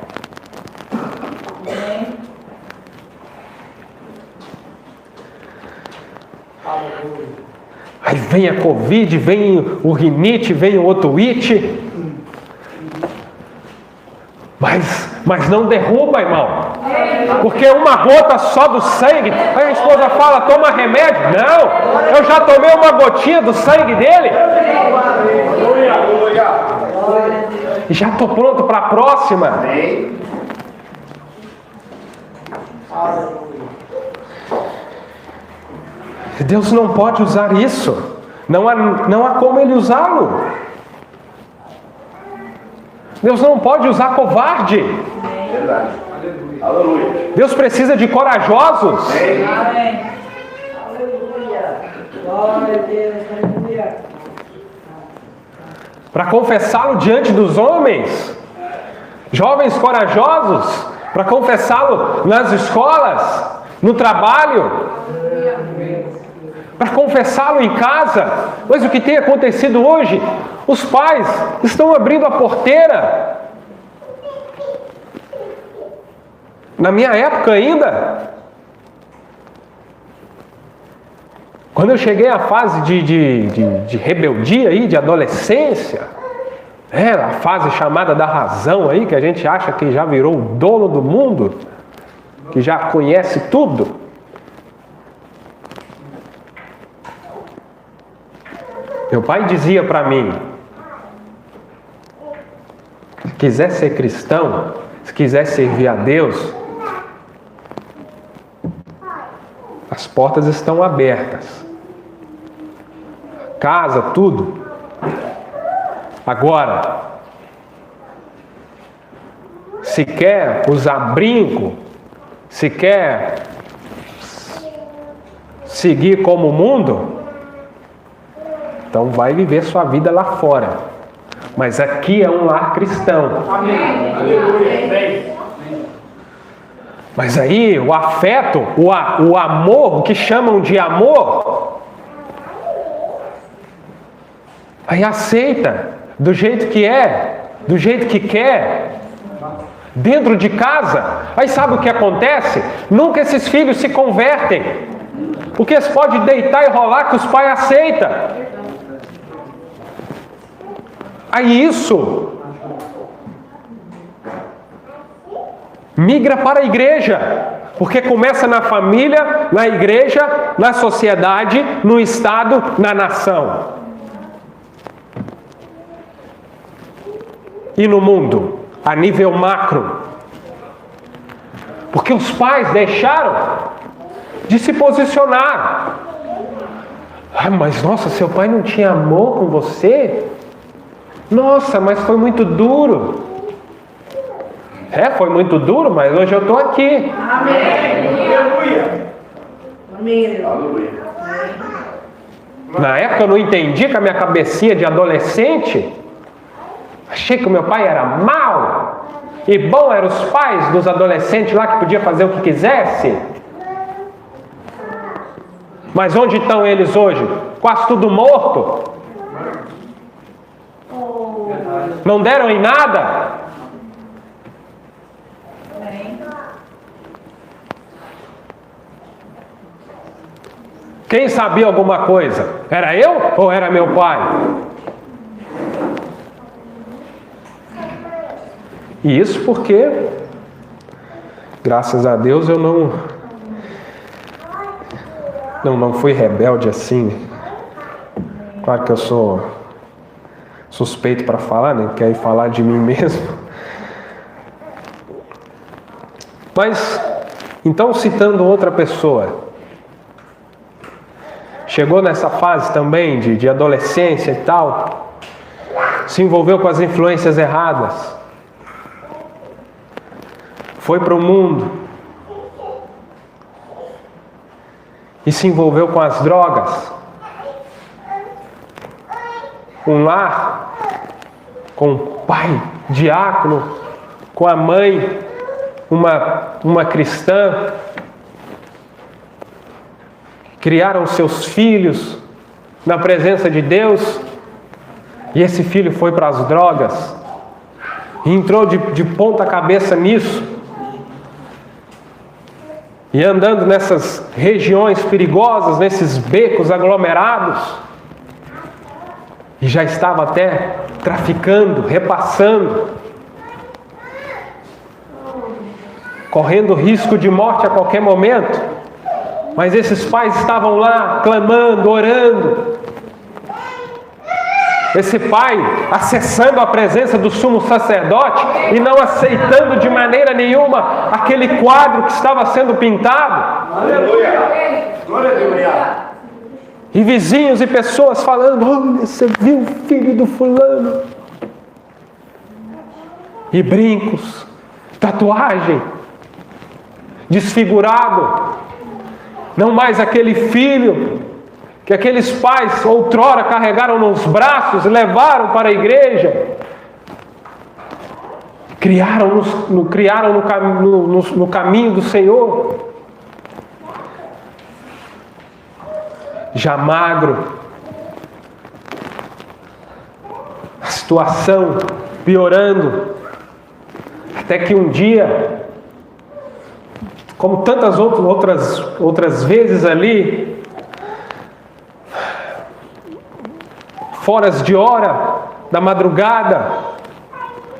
Aí vem a Covid, vem o rinite, vem o otoite. Mas não derruba, irmão. Porque uma gota só do sangue. Aí a esposa fala, toma remédio. Não, eu já tomei uma gotinha do sangue dele. E já estou pronto para a próxima. Deus não pode usar isso. Não há como Ele usá-lo. Deus não pode usar covarde. Verdade. Aleluia. Deus precisa de corajosos. Amém. Aleluia. Glória a Deus. Aleluia. Para confessá-lo diante dos homens. Jovens corajosos. Para confessá-lo nas escolas, no trabalho. Para confessá-lo em casa. Mas o que tem acontecido hoje? Os pais estão abrindo a porteira. Na minha época ainda, quando eu cheguei à fase de rebeldia aí, de adolescência, a fase chamada da razão aí, que a gente acha que já virou o dono do mundo, que já conhece tudo. Meu pai dizia para mim, se quiser ser cristão, se quiser servir a Deus, as portas estão abertas. Casa, tudo. Agora, se quer usar brinco, se quer seguir como o mundo, então vai viver sua vida lá fora. Mas aqui é um lar cristão. Aleluia. Mas aí o afeto, o amor, o que chamam de amor, aí aceita do jeito que é, do jeito que quer, dentro de casa. Aí sabe o que acontece? Nunca esses filhos se convertem, porque eles podem deitar e rolar que os pais aceitam. Aí isso migra para a igreja, porque começa na família, na igreja, na sociedade, no estado, na nação e no mundo, a nível macro. Porque os pais deixaram de se posicionar. Mas nossa, seu pai não tinha amor com você? Nossa, mas foi muito duro. Foi muito duro, mas hoje eu estou aqui. Amém. Aleluia. Amém. Aleluia. Na época eu não entendi, com a minha cabecinha de adolescente. Achei que o meu pai era mau. E bom eram os pais dos adolescentes lá que podia fazer o que quisesse. Mas onde estão eles hoje? Quase tudo morto. Não deram em nada. Quem sabia alguma coisa? Era eu ou era meu pai? E isso porque, graças a Deus, eu não fui rebelde assim. Claro que eu sou suspeito para falar, nem quero falar de mim mesmo. Mas, então, citando outra pessoa, chegou nessa fase também de adolescência e tal, se envolveu com as influências erradas, foi para o mundo e se envolveu com as drogas. Um lar com o pai diácono, com a mãe uma cristã, criaram seus filhos na presença de Deus, e esse filho foi para as drogas e entrou de ponta cabeça nisso, e andando nessas regiões perigosas, nesses becos aglomerados, e já estava até traficando, repassando, correndo risco de morte a qualquer momento. Mas esses pais estavam lá clamando, orando. Esse pai acessando a presença do sumo sacerdote e não aceitando de maneira nenhuma aquele quadro que estava sendo pintado. Aleluia! Glória a Deus! E vizinhos e pessoas falando: olha, você viu o filho do fulano? E brincos, tatuagem, desfigurado. Não mais aquele filho que aqueles pais outrora carregaram nos braços, levaram para a igreja, criaram no caminho do Senhor. Já magro, a situação piorando, até que um dia, como tantas outras vezes ali, foras de hora da madrugada,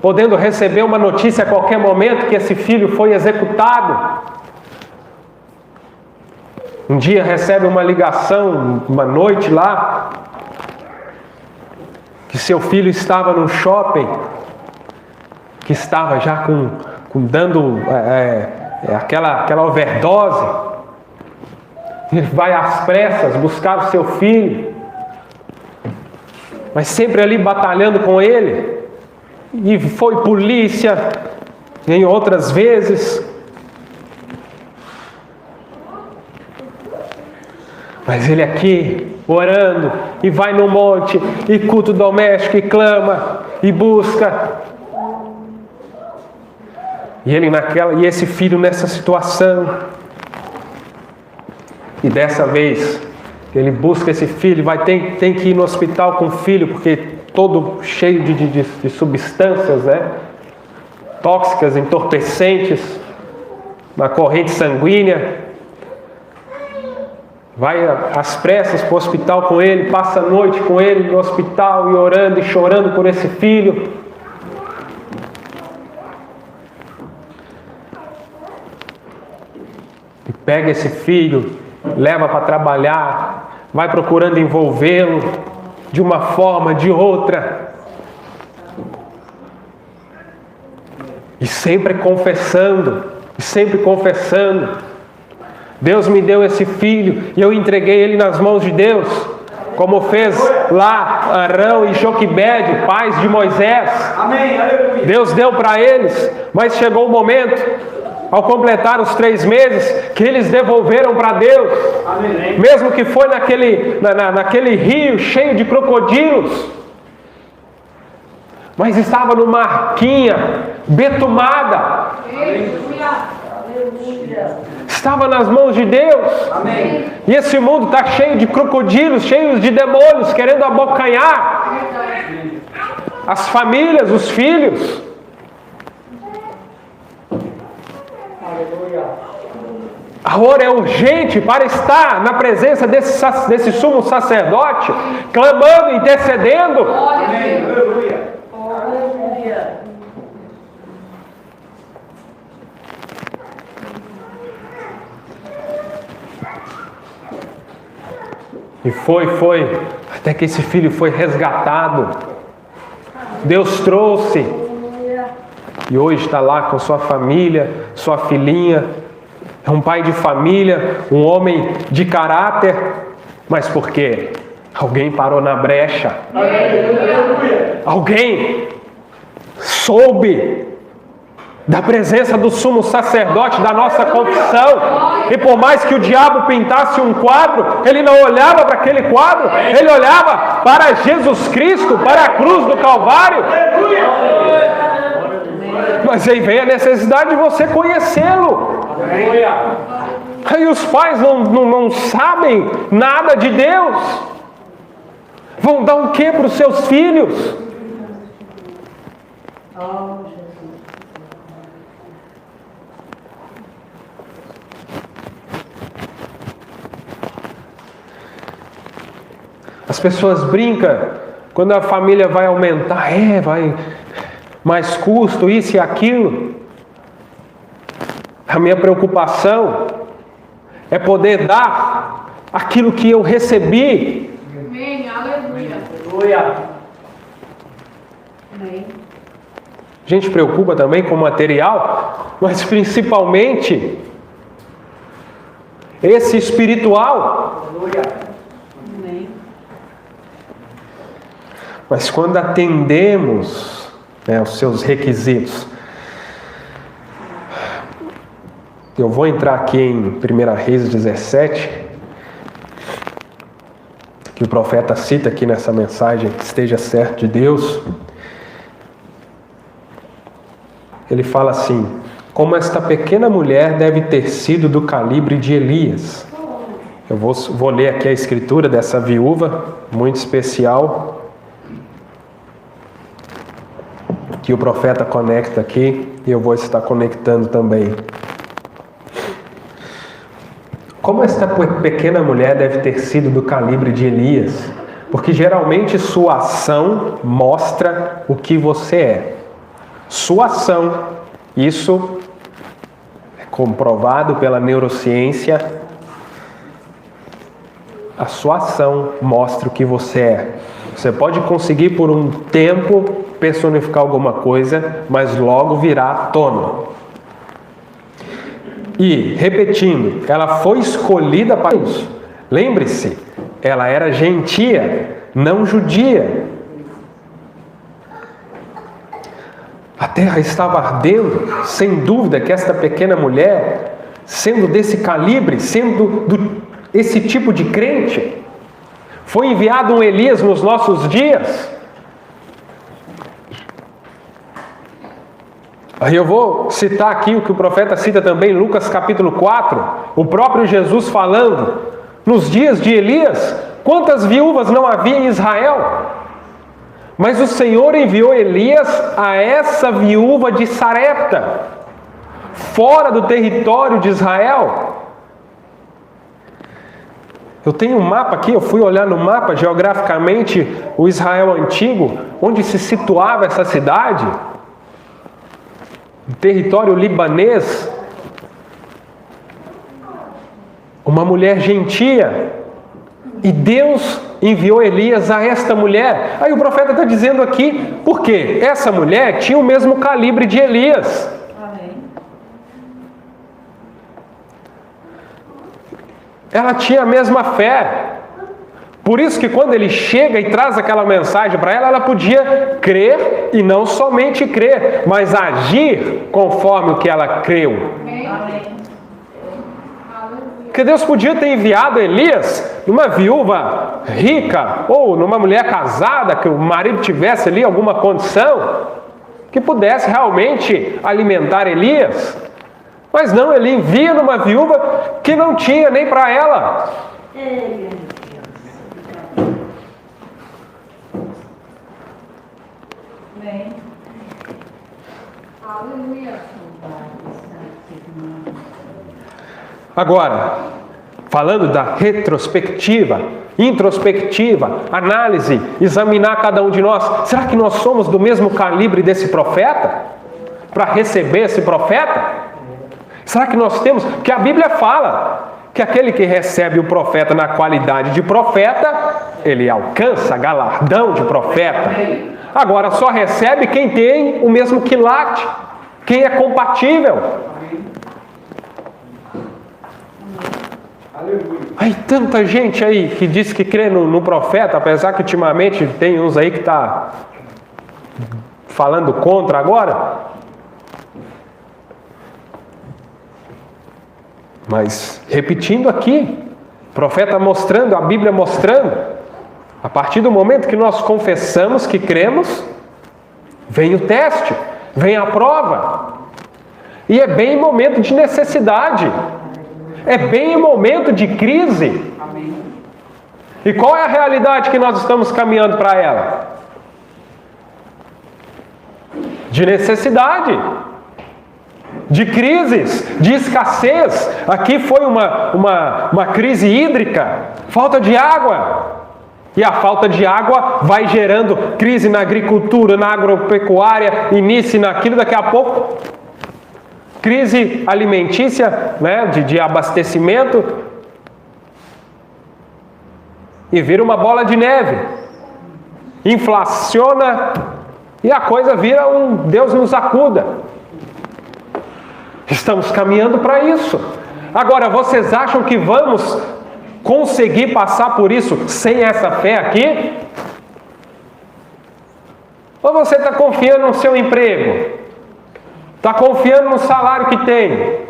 podendo receber uma notícia a qualquer momento que esse filho foi executado. Um dia recebe uma ligação, uma noite lá, que seu filho estava no shopping, que estava já dando aquela overdose. Ele vai às pressas buscar o seu filho, mas sempre ali batalhando com ele, e foi polícia em outras vezes. Mas ele aqui, orando, e vai no monte, e culto doméstico, e clama, e busca. E esse filho nessa situação. E dessa vez, ele busca esse filho, tem que ir no hospital com o filho, porque todo cheio de substâncias, né? Tóxicas, entorpecentes, na corrente sanguínea. Vai às pressas para o hospital com ele, passa a noite com ele no hospital, e orando e chorando por esse filho. E pega esse filho, leva para trabalhar, vai procurando envolvê-lo de uma forma, de outra. E sempre confessando, Deus me deu esse filho e eu entreguei ele nas mãos de Deus, como fez lá Arão e Joquebede, pais de Moisés. Amém, aleluia. Deus deu para eles, mas chegou o momento, ao completar os 3 meses, que eles devolveram para Deus. Amém. Mesmo que foi naquele rio cheio de crocodilos, mas estava numa arquinha betumada. Estava nas mãos de Deus. Amém. E esse mundo está cheio de crocodilos, cheio de demônios querendo abocanhar as famílias, os filhos. Aleluia. A hora é urgente para estar na presença desse sumo sacerdote, clamando, intercedendo. Amém. Aleluia. Aleluia. E foi, até que esse filho foi resgatado. Deus trouxe. E hoje está lá com sua família, sua filhinha. É um pai de família, um homem de caráter. Mas por quê? Alguém parou na brecha. Alguém soube da presença do sumo sacerdote da nossa confissão. E por mais que o diabo pintasse um quadro, ele não olhava para aquele quadro, ele olhava para Jesus Cristo, para a cruz do Calvário. Mas aí vem a necessidade de você conhecê-lo. Aí os pais não sabem nada de Deus. Vão dar o que para os seus filhos? As pessoas brincam quando a família vai aumentar, vai mais custo, isso e aquilo. A minha preocupação é poder dar aquilo que eu recebi. Amém. Aleluia. Aleluia. Amém. A gente preocupa também com o material, mas principalmente esse espiritual. Aleluia. Amém. Mas quando atendemos os seus requisitos, eu vou entrar aqui em 1 Reis 17, que o profeta cita aqui nessa mensagem, que esteja certo de Deus. Ele fala assim: como esta pequena mulher deve ter sido do calibre de Elias. Eu vou ler aqui a escritura dessa viúva, muito especial, que o profeta conecta aqui, e eu vou estar conectando também. Como esta pequena mulher deve ter sido do calibre de Elias? Porque geralmente sua ação mostra o que você é. Sua ação, isso é comprovado pela neurociência. A sua ação mostra o que você é. Você pode conseguir por um tempo personificar alguma coisa, mas logo virá à tona. E, repetindo, ela foi escolhida para Deus. Lembre-se, ela era gentia, não judia. A terra estava ardendo, sem dúvida que esta pequena mulher, sendo desse calibre, sendo esse tipo de crente, foi enviado um Elias nos nossos dias. Aí eu vou citar aqui o que o profeta cita também em Lucas capítulo 4, o próprio Jesus falando, nos dias de Elias, quantas viúvas não havia em Israel? Mas o Senhor enviou Elias a essa viúva de Sarepta, fora do território de Israel. Eu tenho um mapa aqui, eu fui olhar no mapa geograficamente o Israel antigo, onde se situava essa cidade, no território libanês. Uma mulher gentia, e Deus enviou Elias a esta mulher. Aí o profeta está dizendo aqui, por quê? Essa mulher tinha o mesmo calibre de Elias. Amém. Ela tinha a mesma fé. Por isso que quando ele chega e traz aquela mensagem para ela, ela podia crer, e não somente crer, mas agir conforme o que ela creu. Amém. Porque Deus podia ter enviado Elias numa viúva rica, ou numa mulher casada, que o marido tivesse ali alguma condição, que pudesse realmente alimentar Elias. Mas não, ele envia numa viúva que não tinha nem para ela. Amém. Aleluia. Agora, falando da retrospectiva, introspectiva, análise, examinar cada um de nós. Será que nós somos do mesmo calibre desse profeta? Para receber esse profeta? Será que nós temos? Porque a Bíblia fala que aquele que recebe o profeta na qualidade de profeta, ele alcança galardão de profeta. Agora, só recebe quem tem o mesmo quilate, quem é compatível. Aí tanta gente aí que diz que crê no profeta, apesar que ultimamente tem uns aí que está falando contra agora. Mas, repetindo aqui, o profeta mostrando, a Bíblia mostrando, a partir do momento que nós confessamos que cremos, vem o teste, vem a prova. E é bem em momento de necessidade. É bem em momento de crise. E qual é a realidade que nós estamos caminhando para ela? De necessidade, de crises, de escassez. Aqui foi uma crise hídrica, falta de água. E a falta de água vai gerando crise na agricultura, na agropecuária, e nisso e naquilo, daqui a pouco crise alimentícia, né, de abastecimento, e vira uma bola de neve, inflaciona, e a coisa vira um Deus nos acuda. Estamos caminhando para isso. Agora, vocês acham que vamos conseguir passar por isso sem essa fé aqui? Ou você está confiando no seu emprego? Está confiando no salário que tem?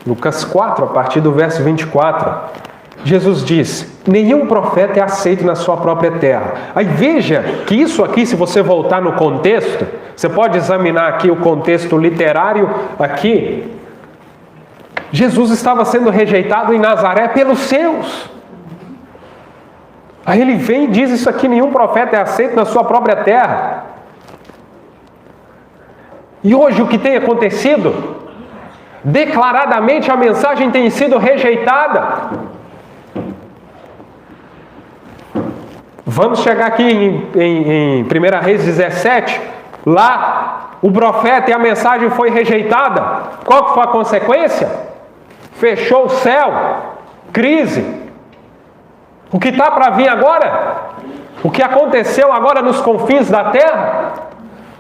Lucas 4, a partir do verso 24, Jesus diz: nenhum profeta é aceito na sua própria terra. Aí veja que isso aqui, se você voltar no contexto, você pode examinar aqui o contexto literário aqui. Jesus estava sendo rejeitado em Nazaré pelos seus. Aí ele vem e diz isso aqui: nenhum profeta é aceito na sua própria terra. E hoje o que tem acontecido? Declaradamente a mensagem tem sido rejeitada. Vamos chegar aqui em 1 Reis 17. Lá o profeta e a mensagem foi rejeitada. Qual que foi a consequência? Fechou o céu, crise. O que está para vir agora? O que aconteceu agora nos confins da terra?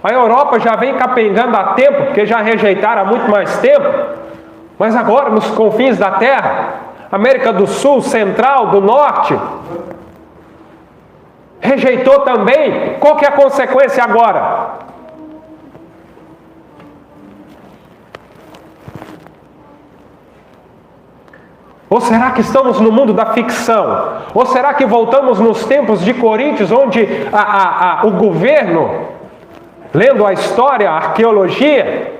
A Europa já vem capengando há tempo, porque já rejeitaram há muito mais tempo. Mas agora, nos confins da terra, América do Sul, Central, do Norte, rejeitou também. Qual que é a consequência agora? Ou será que estamos no mundo da ficção? Ou será que voltamos nos tempos de Coríntios, onde o governo, lendo a história, a arqueologia,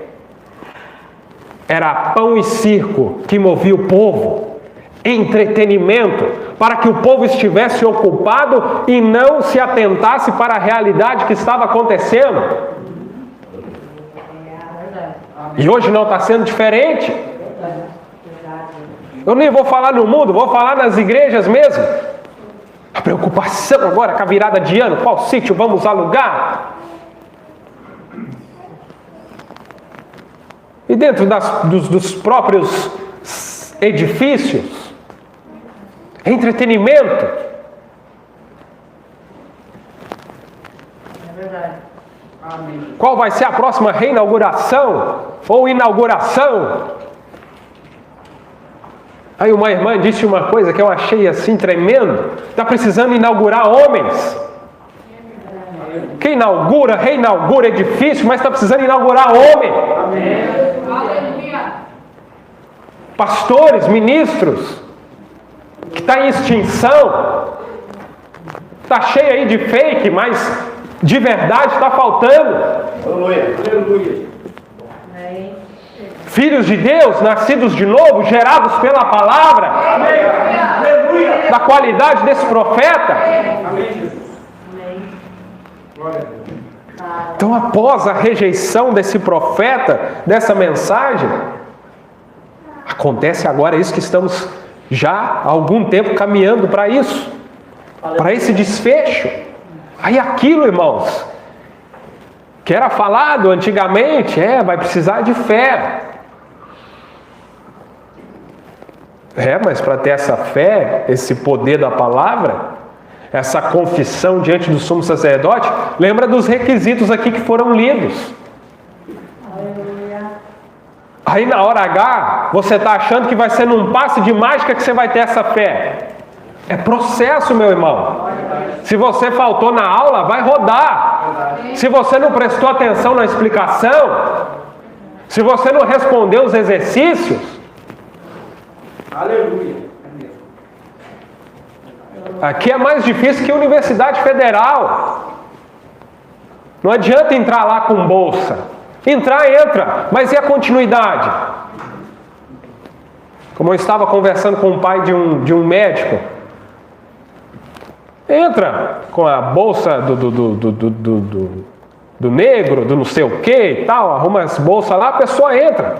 era pão e circo que movia o povo, entretenimento, para que o povo estivesse ocupado e não se atentasse para a realidade que estava acontecendo. E hoje não está sendo diferente. Eu nem vou falar no mundo, vou falar nas igrejas mesmo. A preocupação agora com a virada de ano, qual sítio vamos alugar? E dentro dos próprios edifícios, entretenimento. É verdade. Amém. Qual vai ser a próxima reinauguração ou inauguração? Aí uma irmã disse uma coisa que eu achei assim tremendo. Está precisando inaugurar homens. Quem inaugura, reinaugura edifício, mas está precisando inaugurar homem. Aleluia. Pastores, ministros, que está em extinção. Está cheio aí de fake, mas de verdade está faltando. Aleluia. Aleluia. filhos de Deus, nascidos de novo, gerados pela palavra, da qualidade desse profeta. Então, após a rejeição desse profeta, dessa mensagem, acontece agora isso que estamos já há algum tempo caminhando para isso, para esse desfecho. Aí aquilo, irmãos, que era falado antigamente, vai precisar de fé. Mas para ter essa fé, esse poder da palavra, essa confissão diante do sumo sacerdote, lembra dos requisitos aqui que foram lidos. Aí na hora H, você está achando que vai ser num passe de mágica que você vai ter essa fé. É processo, meu irmão. Se você faltou na aula, vai rodar. Se você não prestou atenção na explicação, se você não respondeu os exercícios, Aleluia. aqui é mais difícil que a Universidade Federal. Não adianta entrar lá com bolsa. Entrar, entra, mas e a continuidade? Como eu estava conversando com o pai de um médico, entra com a bolsa do negro, do não sei o que e tal, arruma as bolsas lá, a pessoa entra.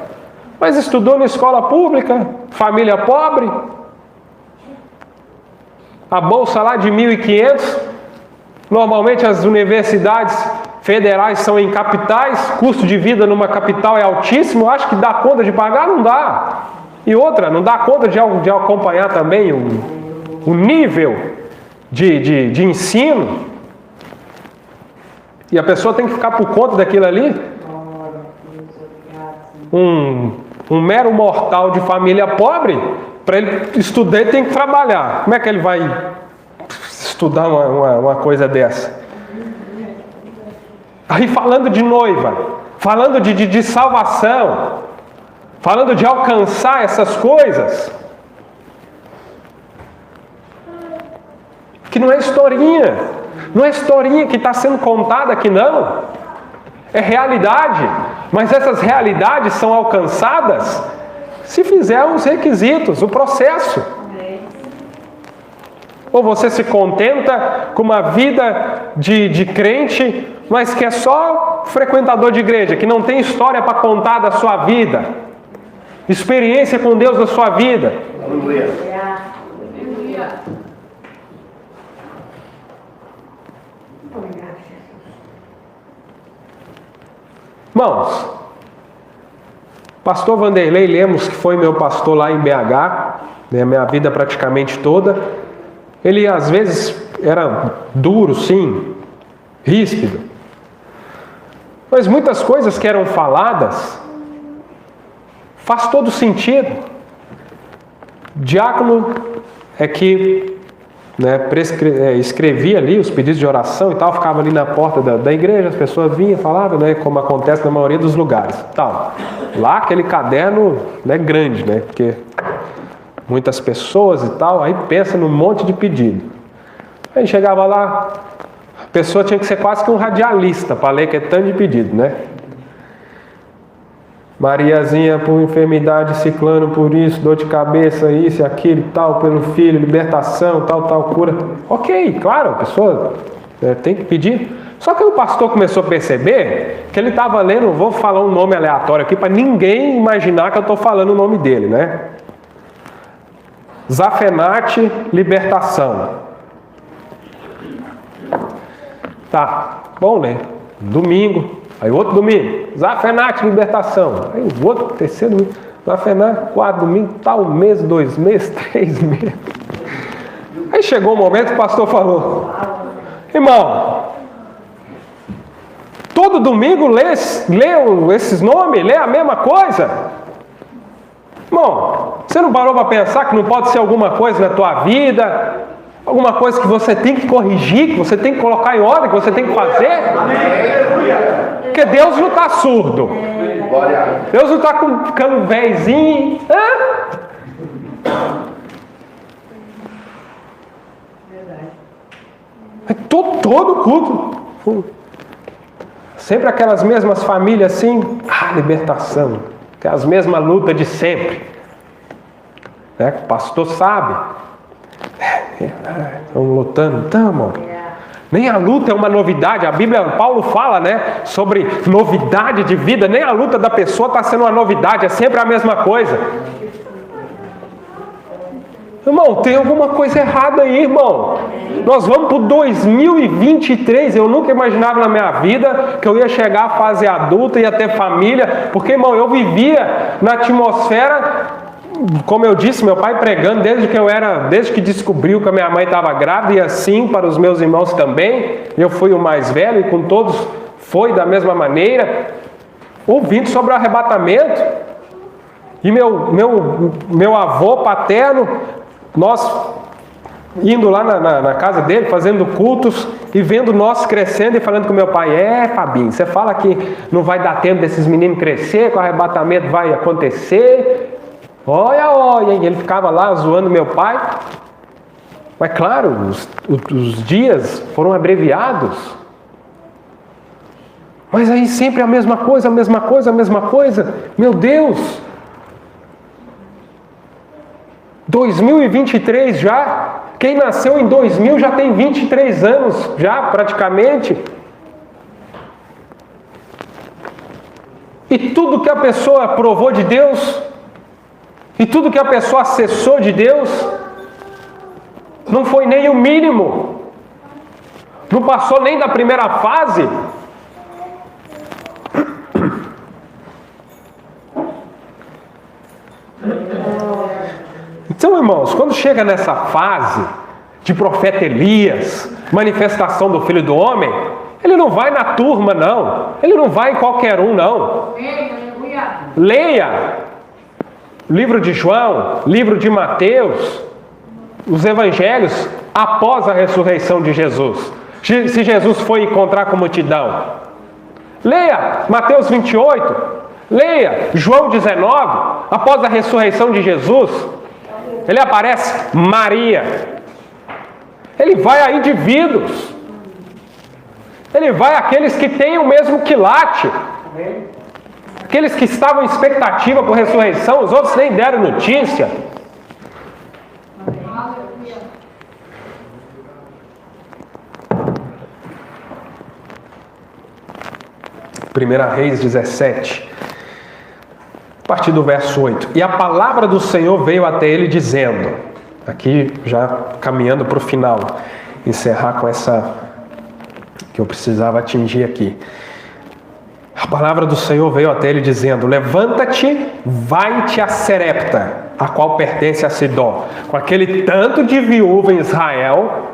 Mas estudou na escola pública, família pobre, a bolsa lá de 1.500, normalmente as universidades federais são em capitais, custo de vida numa capital é altíssimo, acho que dá conta de pagar? Não dá. E outra, não dá conta de acompanhar também o nível de ensino. E a pessoa tem que ficar por conta daquilo ali. Um mero mortal de família pobre, para ele estudar, ele tem que trabalhar. Como é que ele vai estudar uma coisa dessa? Aí falando de noiva, falando de salvação, falando de alcançar essas coisas, que não é historinha, não é historinha que está sendo contada aqui não, é realidade, mas essas realidades são alcançadas se fizer os requisitos, o processo. Ou você se contenta com uma vida de crente, mas que é só frequentador de igreja, que não tem história para contar da sua vida, experiência com Deus da sua vida. Aleluia. Irmãos, pastor Vanderlei Lemos, que foi meu pastor lá em BH, minha vida praticamente toda, ele às vezes era duro, sim, ríspido, mas muitas coisas que eram faladas faz todo sentido. Diácono é que escrevia ali os pedidos de oração e tal, ficava ali na porta da igreja, as pessoas vinham, falavam, como acontece na maioria dos lugares, tal. Lá aquele caderno grande, porque muitas pessoas e tal, aí pensa num monte de pedido. Aí chegava lá, a pessoa tinha que ser quase que um radialista para ler que é tanto de pedido, Mariazinha por enfermidade, ciclano por isso, dor de cabeça, isso e aquilo e tal, pelo filho, libertação, tal, cura. Ok, claro, a pessoa tem que pedir. Só que o pastor começou a perceber que ele estava lendo, vou falar um nome aleatório aqui para ninguém imaginar que eu estou falando o nome dele, Zafenate, libertação. Tá, bom, Domingo. Aí outro domingo, Zafenate, libertação. Aí o outro, terceiro domingo, Zafenate, 4 domingos, tal mês, 2 meses, 3 meses. Aí chegou o momento que o pastor falou: irmão, todo domingo lê esses nomes, lê a mesma coisa? Irmão, você não parou para pensar que não pode ser alguma coisa na tua vida, alguma coisa que você tem que corrigir, que você tem que colocar em ordem, que você tem que fazer? Porque Deus não está surdo. Deus não está ficando velhinho. Todo culto. Sempre aquelas mesmas famílias assim. Libertação. que é as mesmas lutas de sempre. O pastor sabe. Estamos lutando, estamos. Nem a luta é uma novidade. A Bíblia, Paulo fala, sobre novidade de vida. Nem a luta da pessoa está sendo uma novidade. É sempre a mesma coisa. Irmão, tem alguma coisa errada aí, irmão. Nós vamos para o 2023. Eu nunca imaginava na minha vida que eu ia chegar à fase adulta, ia ter família. Porque, irmão, eu vivia na atmosfera, como eu disse, meu pai pregando desde que descobriu que a minha mãe estava grávida, e assim para os meus irmãos também. Eu fui o mais velho e com todos foi da mesma maneira, ouvindo sobre o arrebatamento. E meu avô paterno, nós indo lá na casa dele, fazendo cultos e vendo nós crescendo e falando com meu pai: Fabinho, você fala que não vai dar tempo desses meninos crescer, que o arrebatamento vai acontecer. Olha, e ele ficava lá zoando meu pai. Mas claro, os dias foram abreviados. Mas aí sempre a mesma coisa, a mesma coisa, a mesma coisa. Meu Deus! 2023 já. Quem nasceu em 2000 já tem 23 anos, já praticamente. E tudo que a pessoa provou de Deus, e tudo que a pessoa acessou de Deus, não foi nem o mínimo. Não passou nem da primeira fase. Então, irmãos, quando chega nessa fase de profeta Elias, manifestação do Filho do Homem, ele não vai na turma, não. Ele não vai em qualquer um, não. Leia livro de João, livro de Mateus, os evangelhos após a ressurreição de Jesus. Se Jesus foi encontrar com a multidão, leia Mateus 28, leia João 19, após a ressurreição de Jesus. Ele aparece Maria. Ele vai a indivíduos. Ele vai àqueles que têm o mesmo quilate. Aqueles que estavam em expectativa por ressurreição, os outros nem deram notícia. Primeira Reis 17, a partir do verso 8. E a palavra do Senhor veio até ele dizendo, aqui já caminhando para o final, encerrar com essa que eu precisava atingir aqui. A palavra do Senhor veio até ele dizendo: levanta-te, vai-te a Serepta, a qual pertence a Sidom, com aquele tanto de viúva em Israel,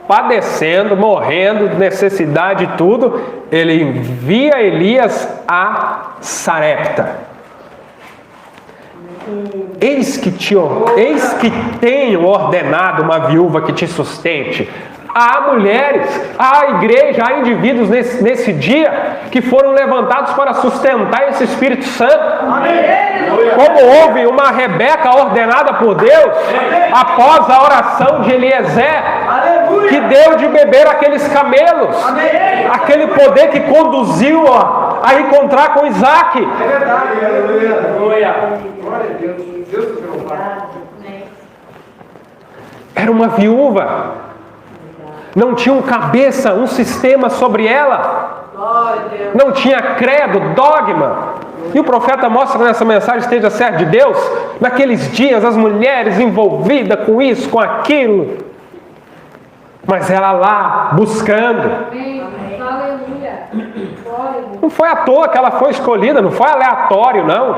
padecendo, morrendo, necessidade e tudo. Ele envia Elias a Sarepta. Eis que tenho ordenado uma viúva que te sustente. Há mulheres, há igreja, há indivíduos nesse dia que foram levantados para sustentar esse Espírito Santo. Como houve uma Rebeca ordenada por Deus após a oração de Eliezer, que deu de beber aqueles camelos, aquele poder que conduziu a encontrar com Isaac. É verdade, aleluia. Glória a Deus. Deus do céu. Era uma viúva. Não tinha um cabeça, um sistema sobre ela. Não tinha credo, dogma. E o profeta mostra nessa mensagem, esteja certo de Deus, naqueles dias as mulheres envolvidas com isso, com aquilo. Mas ela lá, buscando. Não foi à toa que ela foi escolhida, não foi aleatório, não.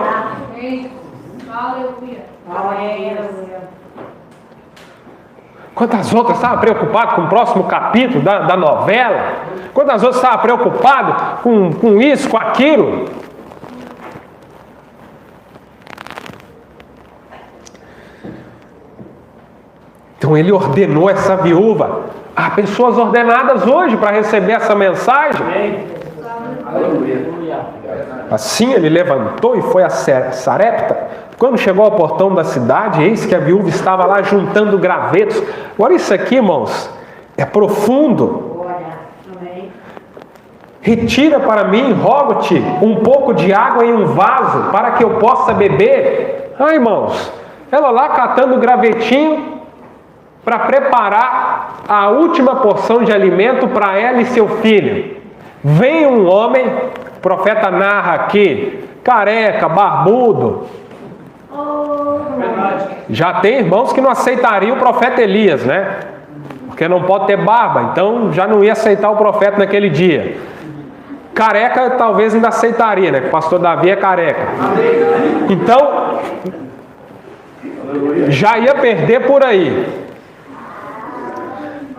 Quantas outras estavam preocupadas com o próximo capítulo da novela? Quantas outras estavam preocupadas com isso, com aquilo? Então ele ordenou essa viúva. Há pessoas ordenadas hoje para receber essa mensagem. Assim ele levantou e foi a Sarepta. Quando chegou ao portão da cidade, eis que a viúva estava lá juntando gravetos. Olha isso aqui, irmãos. É profundo. Retira para mim, rogo-te, um pouco de água em um vaso, para que eu possa beber. Ah, irmãos, ela lá catando o gravetinho para preparar a última porção de alimento para ela e seu filho. Vem um homem, o profeta narra aqui, careca, barbudo. Já tem irmãos que não aceitariam o profeta Elias, né? Porque não pode ter barba, então já não ia aceitar o profeta naquele dia. Careca talvez ainda aceitaria, né? O pastor Davi é careca. Então, já ia perder por aí.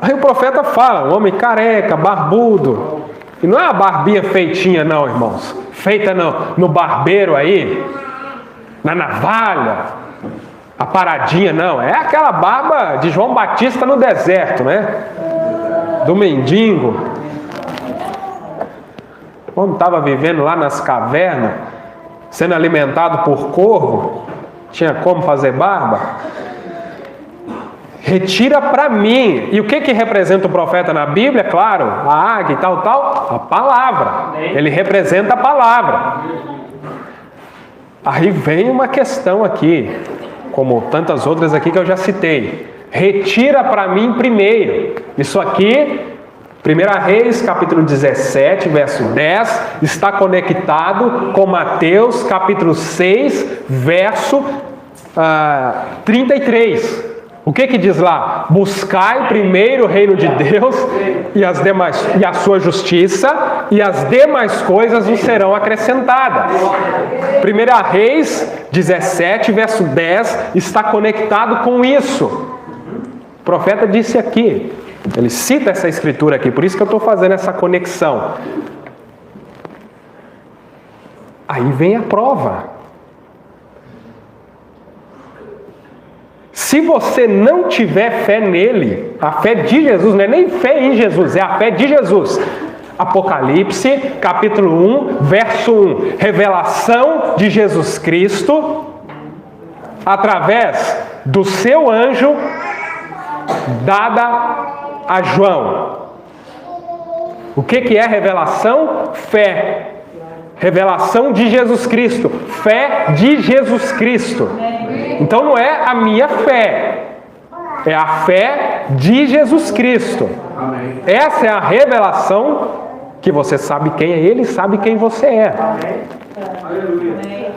Aí o profeta fala, um homem careca, barbudo. E não é uma barbinha feitinha não, irmãos. Feita no barbeiro aí, na navalha, a paradinha, não. É aquela barba de João Batista no deserto, né? Do mendigo. Quando estava vivendo lá nas cavernas, sendo alimentado por corvo, tinha como fazer barba? Retira para mim. E o que representa o profeta na Bíblia? Claro, a águia e tal. A palavra. Ele representa a palavra. Aí vem uma questão aqui, como tantas outras aqui que eu já citei. Retira para mim primeiro. Isso aqui, 1 Reis, capítulo 17, verso 10, está conectado com Mateus, capítulo 6, verso 33. O que diz lá? Buscai primeiro o reino de Deus e a sua justiça, e as demais coisas vos serão acrescentadas. 1 Reis 17, verso 10, está conectado com isso. O profeta disse aqui, ele cita essa escritura aqui, por isso que eu estou fazendo essa conexão. Aí vem a prova. Se você não tiver fé nele, a fé de Jesus, não é nem fé em Jesus, é a fé de Jesus. Apocalipse, capítulo 1, verso 1. Revelação de Jesus Cristo, através do seu anjo, dada a João. O que é revelação? Fé. Revelação de Jesus Cristo. Fé de Jesus Cristo. Então não é a minha fé, é a fé de Jesus Cristo. Essa é a revelação que você sabe quem é Ele e sabe quem você é.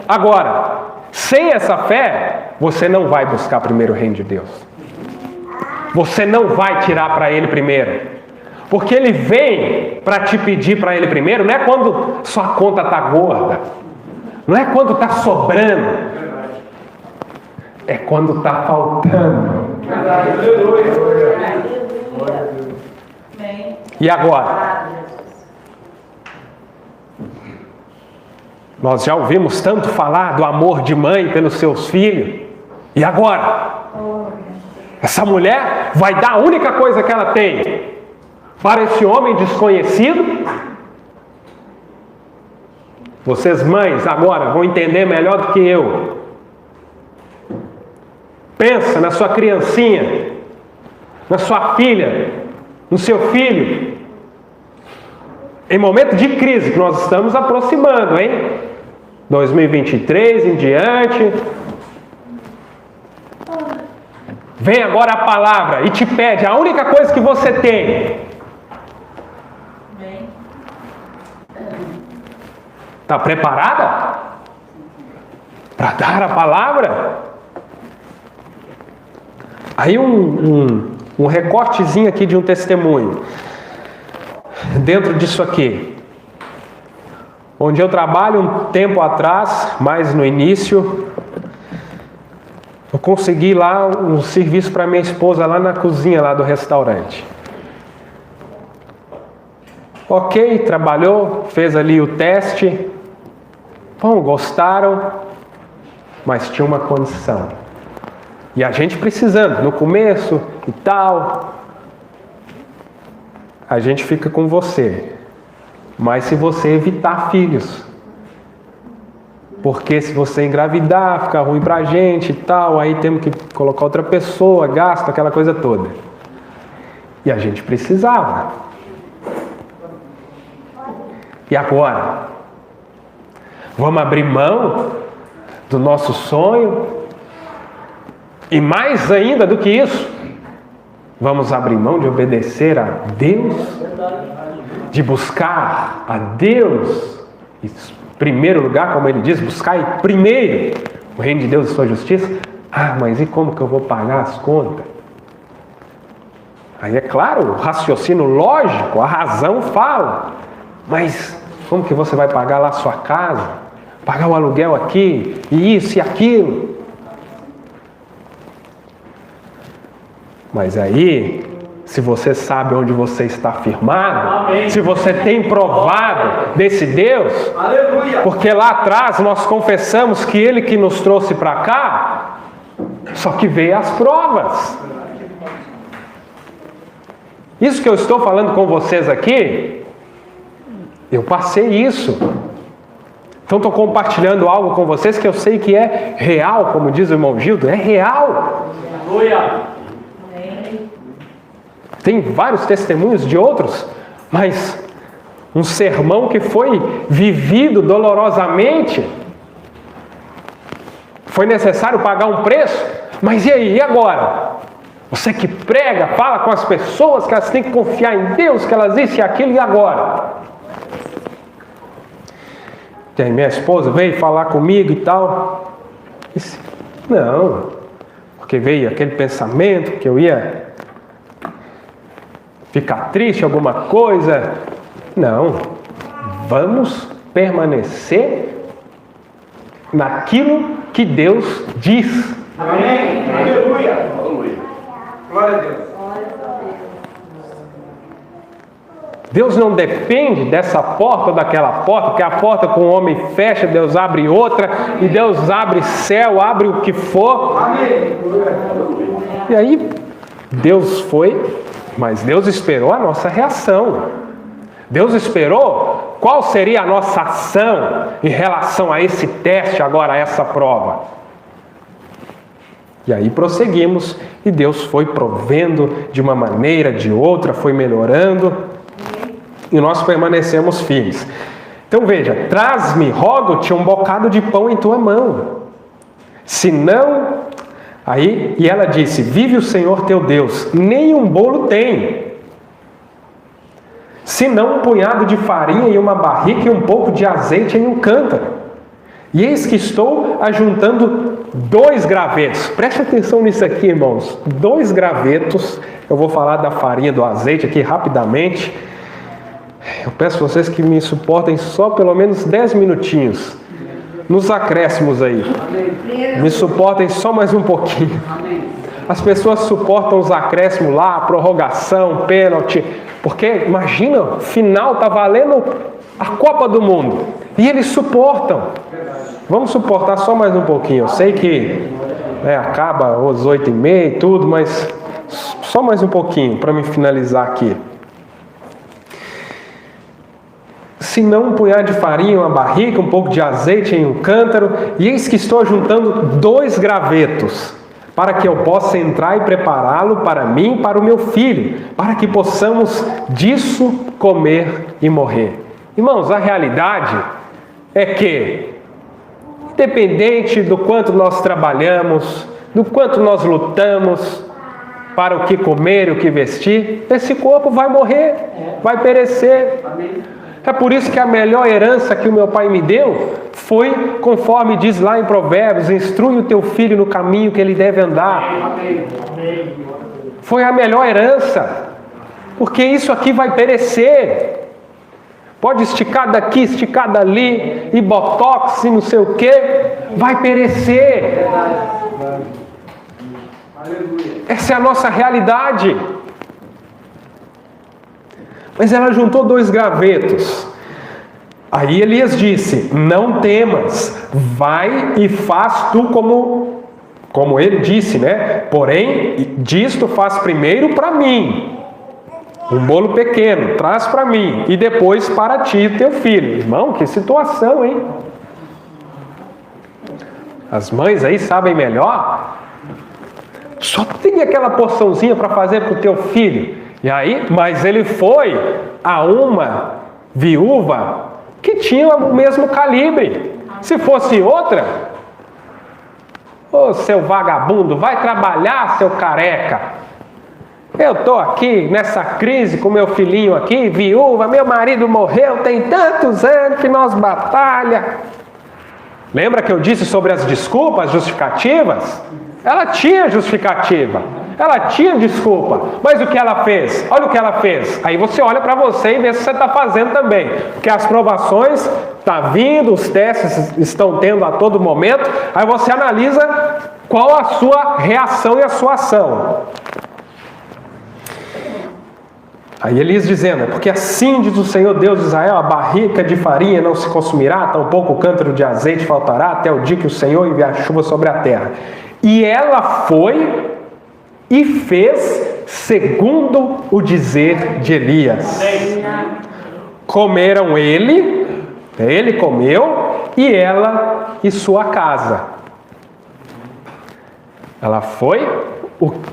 Agora, sem essa fé, você não vai buscar primeiro o reino de Deus. Você não vai tirar para Ele primeiro. Porque Ele vem para te pedir para Ele primeiro, não é quando sua conta está gorda, não é quando está sobrando, é quando está faltando. E agora? Nós já ouvimos tanto falar do amor de mãe pelos seus filhos. E agora? Essa mulher vai dar a única coisa que ela tem para esse homem desconhecido? Vocês mães agora vão entender melhor do que eu. Pensa na sua criancinha, na sua filha, no seu filho. Em momento de crise que nós estamos aproximando, hein? 2023 em diante. Vem agora a palavra e te pede a única coisa que você tem. Está preparada para dar a palavra? Aí um recortezinho aqui de um testemunho. Dentro disso aqui. Onde eu trabalho um tempo atrás, mais no início, eu consegui lá um serviço para minha esposa lá na cozinha lá do restaurante. Ok, trabalhou, fez ali o teste. Bom, gostaram, mas tinha uma condição. E a gente precisando, no começo e tal, a gente fica com você. Mas se você evitar filhos, porque se você engravidar, fica ruim pra gente e tal, aí temos que colocar outra pessoa, gasto, aquela coisa toda. E a gente precisava. E agora? Vamos abrir mão do nosso sonho? E mais ainda do que isso, vamos abrir mão de obedecer a Deus? De buscar a Deus? Em primeiro lugar, como ele diz, buscar primeiro o reino de Deus e sua justiça. Ah, mas e como que eu vou pagar as contas? Aí é claro, o raciocínio lógico, a razão fala. Mas como que você vai pagar lá a sua casa? Pagar o aluguel aqui, e isso e aquilo? Mas aí, se você sabe onde você está firmado, amém, se você tem provado desse Deus, aleluia, porque lá atrás nós confessamos que Ele que nos trouxe para cá, só que veio as provas. Isso que eu estou falando com vocês aqui, eu passei isso. Então estou compartilhando algo com vocês que eu sei que é real, como diz o irmão Gildo, é real. Aleluia. Tem vários testemunhos de outros, mas um sermão que foi vivido dolorosamente. Foi necessário pagar um preço, mas e aí, e agora? Você que prega, fala com as pessoas que elas têm que confiar em Deus, que elas isso e aquilo, e agora? E aí minha esposa veio falar comigo e tal. Disse, não, porque veio aquele pensamento que eu ia ficar triste, alguma coisa. Não, vamos permanecer naquilo que Deus diz. Amém. Aleluia. Glória a Deus. Deus não depende dessa porta ou daquela porta, porque a porta com o homem fecha, Deus abre outra, e Deus abre céu, abre o que for. Amém. E aí, Deus foi, mas Deus esperou a nossa reação. Deus esperou qual seria a nossa ação em relação a esse teste agora, a essa prova. E aí prosseguimos, e Deus foi provendo de uma maneira, de outra, foi melhorando, e nós permanecemos firmes. Então veja, traz-me, rogo-te, um bocado de pão em tua mão. Se não, aí, e ela disse, vive o Senhor teu Deus, nem um bolo tem, senão um punhado de farinha e uma barrica e um pouco de azeite em um cântaro. E eis que estou ajuntando 2 gravetos. Preste atenção nisso aqui, irmãos. 2 gravetos. Eu vou falar da farinha, do azeite aqui rapidamente. Eu peço a vocês que me suportem só pelo menos 10 minutinhos. Nos acréscimos aí. Me suportem só mais um pouquinho. As pessoas suportam os acréscimos lá, prorrogação, pênalti. Porque, imagina, final está valendo a Copa do Mundo. E eles suportam. Vamos suportar só mais um pouquinho. Eu sei que acaba às 8h30 e tudo, mas só mais um pouquinho para me finalizar aqui. Se não um punhado de farinha, uma barrica, um pouco de azeite em um cântaro, e eis que estou juntando 2 gravetos, para que eu possa entrar e prepará-lo para mim e para o meu filho, para que possamos disso comer e morrer. Irmãos, a realidade é que, independente do quanto nós trabalhamos, do quanto nós lutamos para o que comer e o que vestir, esse corpo vai morrer, vai perecer. É por isso que a melhor herança que o meu pai me deu foi, conforme diz lá em Provérbios, instrui o teu filho no caminho que ele deve andar. Foi a melhor herança, porque isso aqui vai perecer. Pode esticar daqui, esticar dali, e botox e não sei o que, vai perecer. Essa é a nossa realidade. Mas ela juntou 2 gravetos. Aí Elias disse, não temas, vai e faz tu como ele disse, né? Porém, disto faz primeiro para mim. Um bolo pequeno, traz para mim, e depois para ti e teu filho. Irmão, que situação, hein? As mães aí sabem melhor. Só tem aquela porçãozinha para fazer para o teu filho. E aí, mas ele foi a uma viúva que tinha o mesmo calibre. Se fosse outra, ô seu vagabundo, vai trabalhar, seu careca. Eu estou aqui nessa crise com meu filhinho aqui, viúva, meu marido morreu, tem tantos anos que nós batalha. Lembra que eu disse sobre as desculpas justificativas? Ela tinha justificativa, ela tinha desculpa, mas o que ela fez? Olha o que ela fez. Aí você olha para você e vê se você está fazendo também, porque as provações estão vindo, os testes estão tendo a todo momento, aí você analisa qual a sua reação e a sua ação. Aí Elias dizendo, porque assim diz o Senhor Deus de Israel, a barrica de farinha não se consumirá, tampouco o cântaro de azeite faltará, até o dia que o Senhor enviar chuva sobre a terra. E ela foi e fez segundo o dizer de Elias. Comeram ele comeu, e ela e sua casa. Ela foi,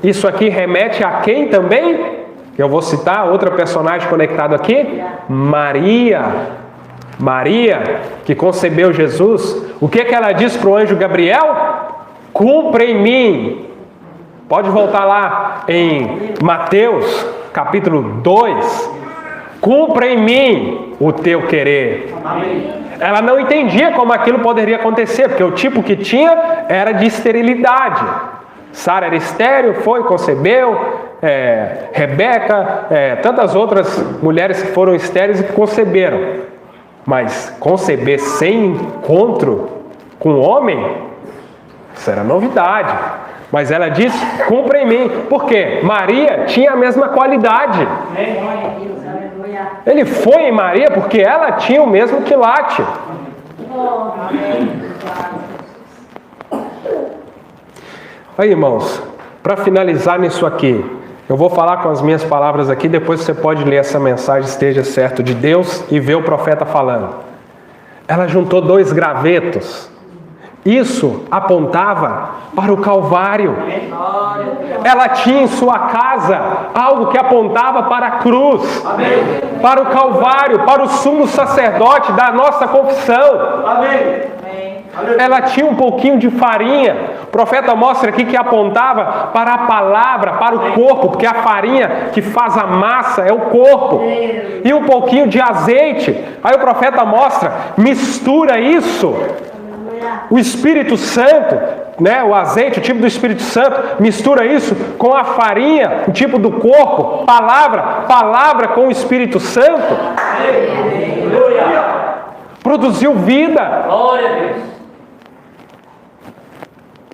isso aqui remete a quem também? Eu vou citar outra personagem conectado aqui, Maria, que concebeu Jesus. O que ela disse para o anjo Gabriel? Cumpra em mim. Pode voltar lá em Mateus, capítulo 2. Cumpra em mim o teu querer. Amém. Ela não entendia como aquilo poderia acontecer, porque o tipo que tinha era de esterilidade. Sara era estéril, concebeu. Rebeca, tantas outras mulheres que foram estéreis e que conceberam. Mas conceber sem encontro com o homem, isso era novidade. Mas ela disse, cumpra em mim. Por quê? Maria tinha a mesma qualidade. Ele foi em Maria porque ela tinha o mesmo quilate. Aí, irmãos, para finalizar nisso aqui, eu vou falar com as minhas palavras aqui, depois você pode ler essa mensagem, esteja certo de Deus, e ver o profeta falando. Ela juntou 2 gravetos. Isso apontava para o Calvário. Ela tinha em sua casa algo que apontava para a cruz, para o Calvário, para o sumo sacerdote da nossa confissão. Ela tinha um pouquinho de farinha. O profeta mostra aqui que apontava para a palavra, para o corpo, porque a farinha que faz a massa é o corpo. E um pouquinho de azeite. Aí o profeta mostra, mistura isso. O Espírito Santo, o azeite, o tipo do Espírito Santo, mistura isso com a farinha, o tipo do corpo, palavra com o Espírito Santo. Produziu vida. Glória a Deus.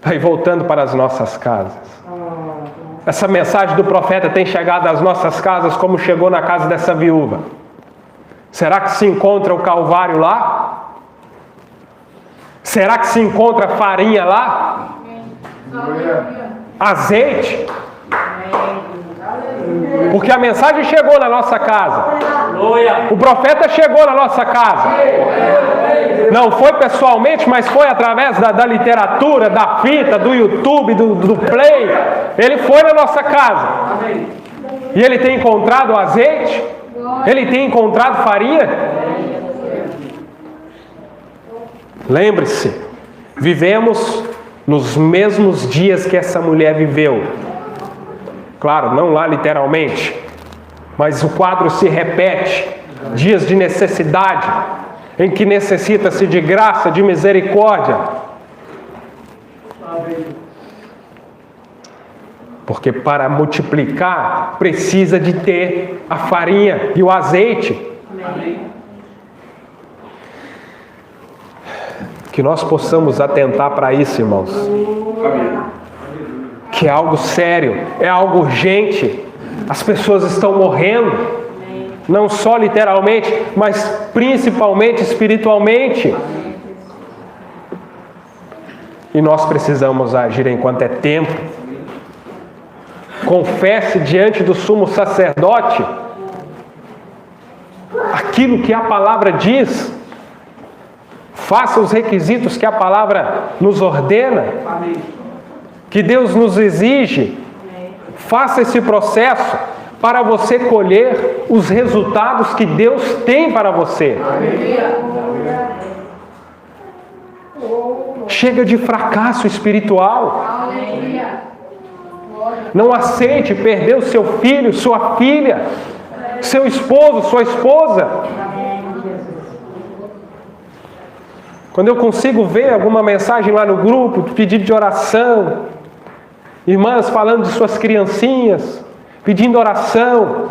Aí voltando para as nossas casas. Essa mensagem do profeta tem chegado às nossas casas como chegou na casa dessa viúva. Será que se encontra o Calvário lá? Será que se encontra farinha lá? Azeite? Porque a mensagem chegou na nossa casa. O profeta chegou na nossa casa. Não foi pessoalmente, mas foi através da literatura, da fita, do YouTube, do Play. Ele foi na nossa casa. E ele tem encontrado azeite? Ele tem encontrado farinha? Lembre-se, vivemos nos mesmos dias que essa mulher viveu. Claro, não lá literalmente, mas o quadro se repete. Dias de necessidade, em que necessita-se de graça, de misericórdia. Porque para multiplicar, precisa de ter a farinha e o azeite. Que nós possamos atentar para isso, irmãos. Que é algo sério, é algo urgente. As pessoas estão morrendo, não só literalmente, mas principalmente espiritualmente. E nós precisamos agir enquanto é tempo. Confesse diante do sumo sacerdote aquilo que a palavra diz. Faça os requisitos que a palavra nos ordena, que Deus nos exige. Faça esse processo, para você colher os resultados que Deus tem para você. Chega de fracasso espiritual. Não aceite perder o seu filho, sua filha, seu esposo, sua esposa. Quando eu consigo ver alguma mensagem lá no grupo, pedido de oração, irmãs falando de suas criancinhas, pedindo oração,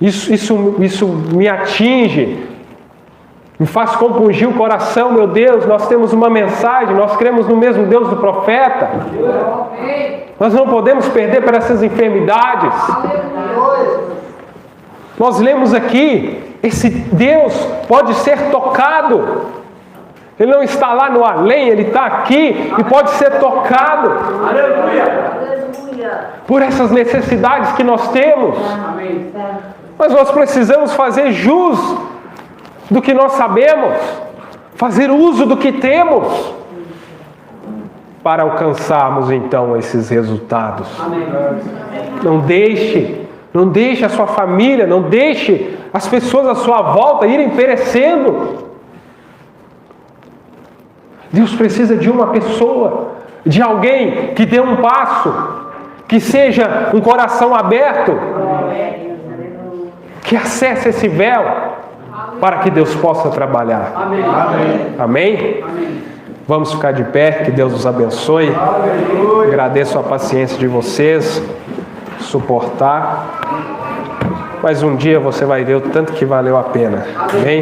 isso me atinge, me faz compungir o coração. Meu Deus, nós temos uma mensagem, nós cremos no mesmo Deus do profeta. Nós não podemos perder para essas enfermidades. Nós lemos aqui, esse Deus pode ser tocado. Ele não está lá no além, Ele está aqui e pode ser tocado. Por essas necessidades que nós temos. Mas nós precisamos fazer jus do que nós sabemos, fazer uso do que temos, para alcançarmos então esses resultados. Não deixe a sua família, não deixe as pessoas à sua volta irem perecendo. Deus precisa de uma pessoa, de alguém que dê um passo, que seja um coração aberto, que acesse esse véu, para que Deus possa trabalhar. Amém? Vamos ficar de pé, que Deus nos abençoe. Agradeço a paciência de vocês, suportar. Mas um dia você vai ver o tanto que valeu a pena. Amém?